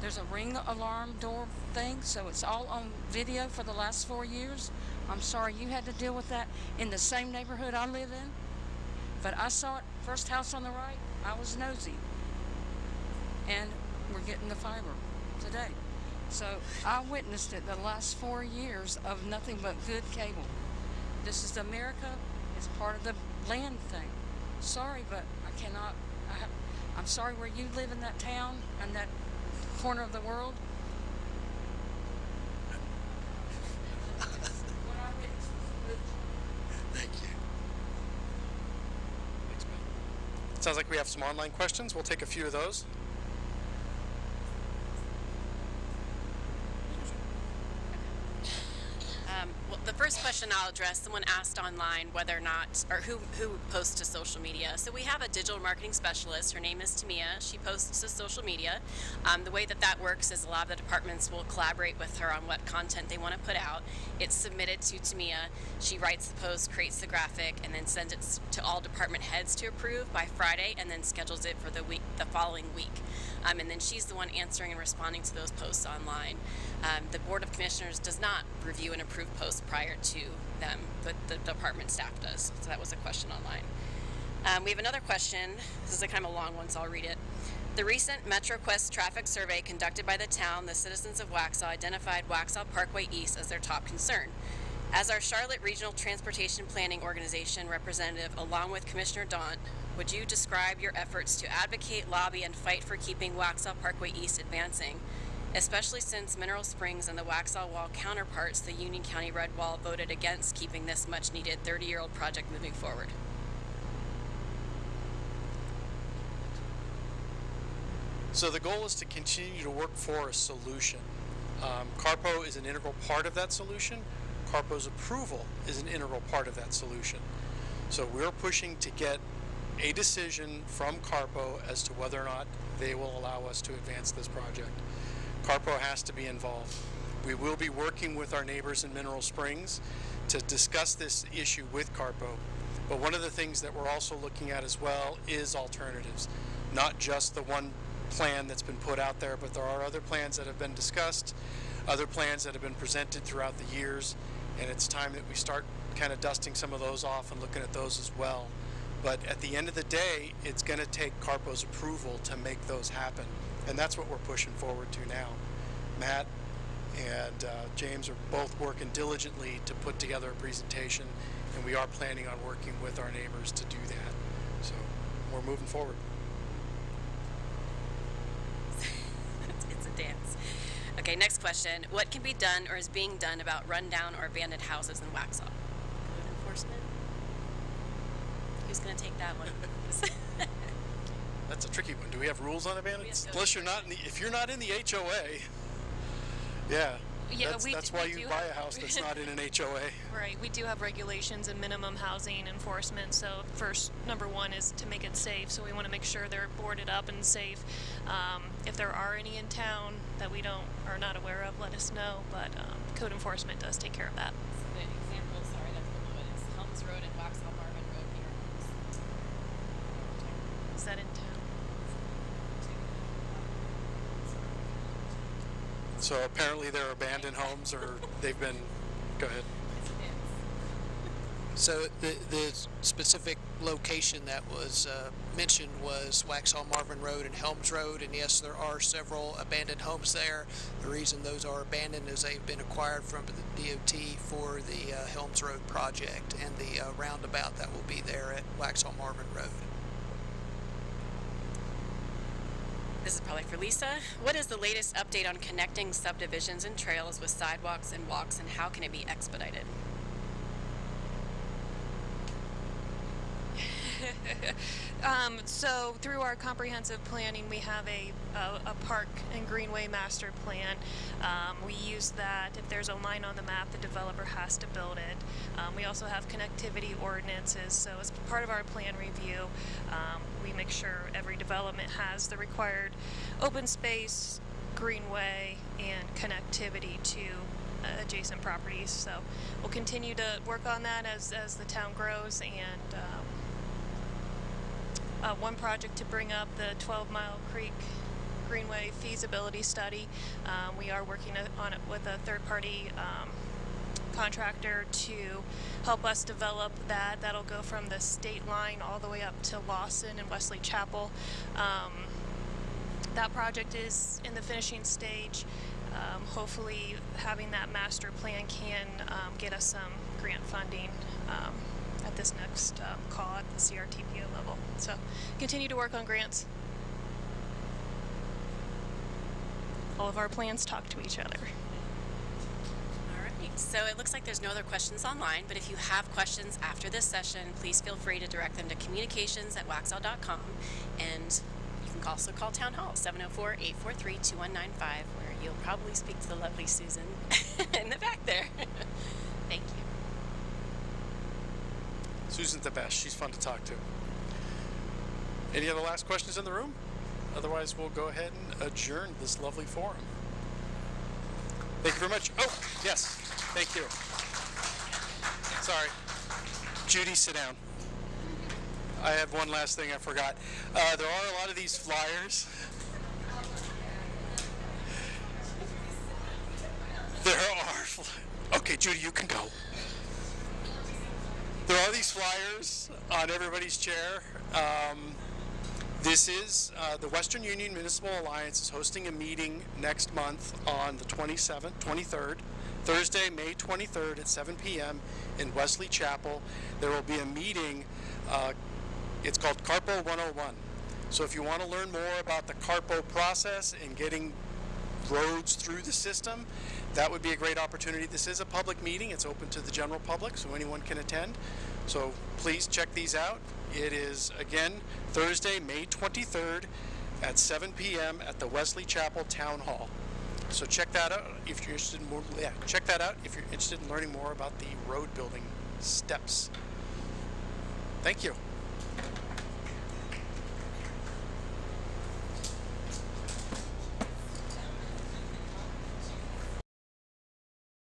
There's a ring alarm door thing, so it's all on video for the last 4 years. I'm sorry you had to deal with that in the same neighborhood I live in, but I saw it, first house on the right. I was nosy, and we're getting the fiber today. So I witnessed it the last 4 years of nothing but good cable. This is America. It's part of the land thing. Sorry, but I cannot. I'm sorry where you live in that town and that corner of the world. Thank you. Sounds like we have some online questions. We'll take a few of those. Well, the first question I'll address, someone asked online whether or not, or who posts to social media. So we have a digital marketing specialist. Her name is Tamia. She posts to social media. The way that works is a lot of the departments will collaborate with her on what content they want to put out. It's submitted to Tamia. She writes the post, creates the graphic, and then sends it to all department heads to approve by Friday, and then schedules it for the following week. And then she's the one answering and responding to those posts online. The Board of Commissioners does not review and approve posts prior to them, but the department staff does. So that was a question online. We have another question. This is a kind of a long one, so I'll read it. The recent MetroQuest traffic survey conducted by the town, the citizens of Waxhaw identified Waxhaw Parkway East as their top concern. As our Charlotte Regional Transportation Planning Organization representative, along with Commissioner Daunt, would you describe your efforts to advocate, lobby, and fight for keeping Waxhaw Parkway East advancing, especially since Mineral Springs and the Waxhaw Wall counterparts, the Union County Red Wall, voted against keeping this much-needed 30-year-old project moving forward? So the goal is to continue to work for a solution. CARPO is an integral part of that solution. CARPO's approval is an integral part of that solution. So we're pushing to get a decision from CARPO as to whether or not they will allow us to advance this project. CARPO has to be involved. We will be working with our neighbors in Mineral Springs to discuss this issue with CARPO. But one of the things that we're also looking at as well is alternatives, not just the one plan that's been put out there, but there are other plans that have been discussed, other plans that have been presented throughout the years, and it's time that we start kind of dusting some of those off and looking at those as well. But at the end of the day, it's going to take CARPO's approval to make those happen. And that's what we're pushing forward to now. Matt and James are both working diligently to put together a presentation, and we are planning on working with our neighbors to do that. So we're moving forward. It's a dance. Okay, next question. What can be done or is being done about rundown or abandoned houses in Waxhaw? Code enforcement? Who's going to take that one? That's a tricky one. Do we have rules on abandoned? Unless you're not in the, if you're not in the HOA, yeah. That's why you buy a house that's not in an HOA. Right, we do have regulations and minimum housing enforcement, so first, number one is to make it safe, so we want to make sure they're boarded up and safe. If there are any in town that we are not aware of, let us know, but code enforcement does take care of that. So the example, sorry, that's below it, is Helms Road and Waxhaw Marvin Road near Helms. Is that in town? So apparently they're abandoned homes, or they've been, go ahead. So the specific location that was mentioned was Waxhaw Marvin Road and Helms Road, and yes, there are several abandoned homes there. The reason those are abandoned is they've been acquired from the DOT for the Helms Road project and the roundabout that will be there at Waxhaw Marvin Road. This is probably for Lisa. What is the latest update on connecting subdivisions and trails with sidewalks and walks, and how can it be expedited? So through our comprehensive planning, we have a park and greenway master plan. We use that. If there's a line on the map, the developer has to build it. We also have connectivity ordinances. So as part of our plan review, we make sure every development has the required open space, greenway, and connectivity to adjacent properties. So we'll continue to work on that as the town grows, and one project to bring up the 12 Mile Creek Greenway feasibility study. We are working on it with a third-party contractor to help us develop that. That'll go from the state line all the way up to Lawson and Wesley Chapel. That project is in the finishing stage. Hopefully having that master plan can get us some grant funding at this next call at the CRTPO level. So continue to work on grants. All of our plans talk to each other. All right, so it looks like there's no other questions online, but if you have questions after this session, please feel free to direct them to communications@waxaw.com, and you can also call Town Hall, 704-843-2195, where you'll probably speak to the lovely Susan in the back there. Thank you. Susan's the best. She's fun to talk to. Any other last questions in the room? Otherwise, we'll go ahead and adjourn this lovely forum. Thank you very much. Oh, yes. Thank you. Sorry. Judy, sit down. I have one last thing I forgot. There are a lot of these flyers. Okay, Judy, you can go. There are these flyers on everybody's chair. This is the Western Union Municipal Alliance is hosting a meeting next month on the 23rd, Thursday, May 23rd at 7 p.m. in Wesley Chapel. There will be a meeting. It's called CARPO 101. So if you want to learn more about the CARPO process and getting roads through the system, that would be a great opportunity. This is a public meeting. It's open to the general public, so anyone can attend. So please check these out. It is, again, Thursday, May 23rd at 7 p.m. at the Wesley Chapel Town Hall. So check that out if you're interested in more. Yeah, check that out if you're interested in learning more about the road building steps. Thank you.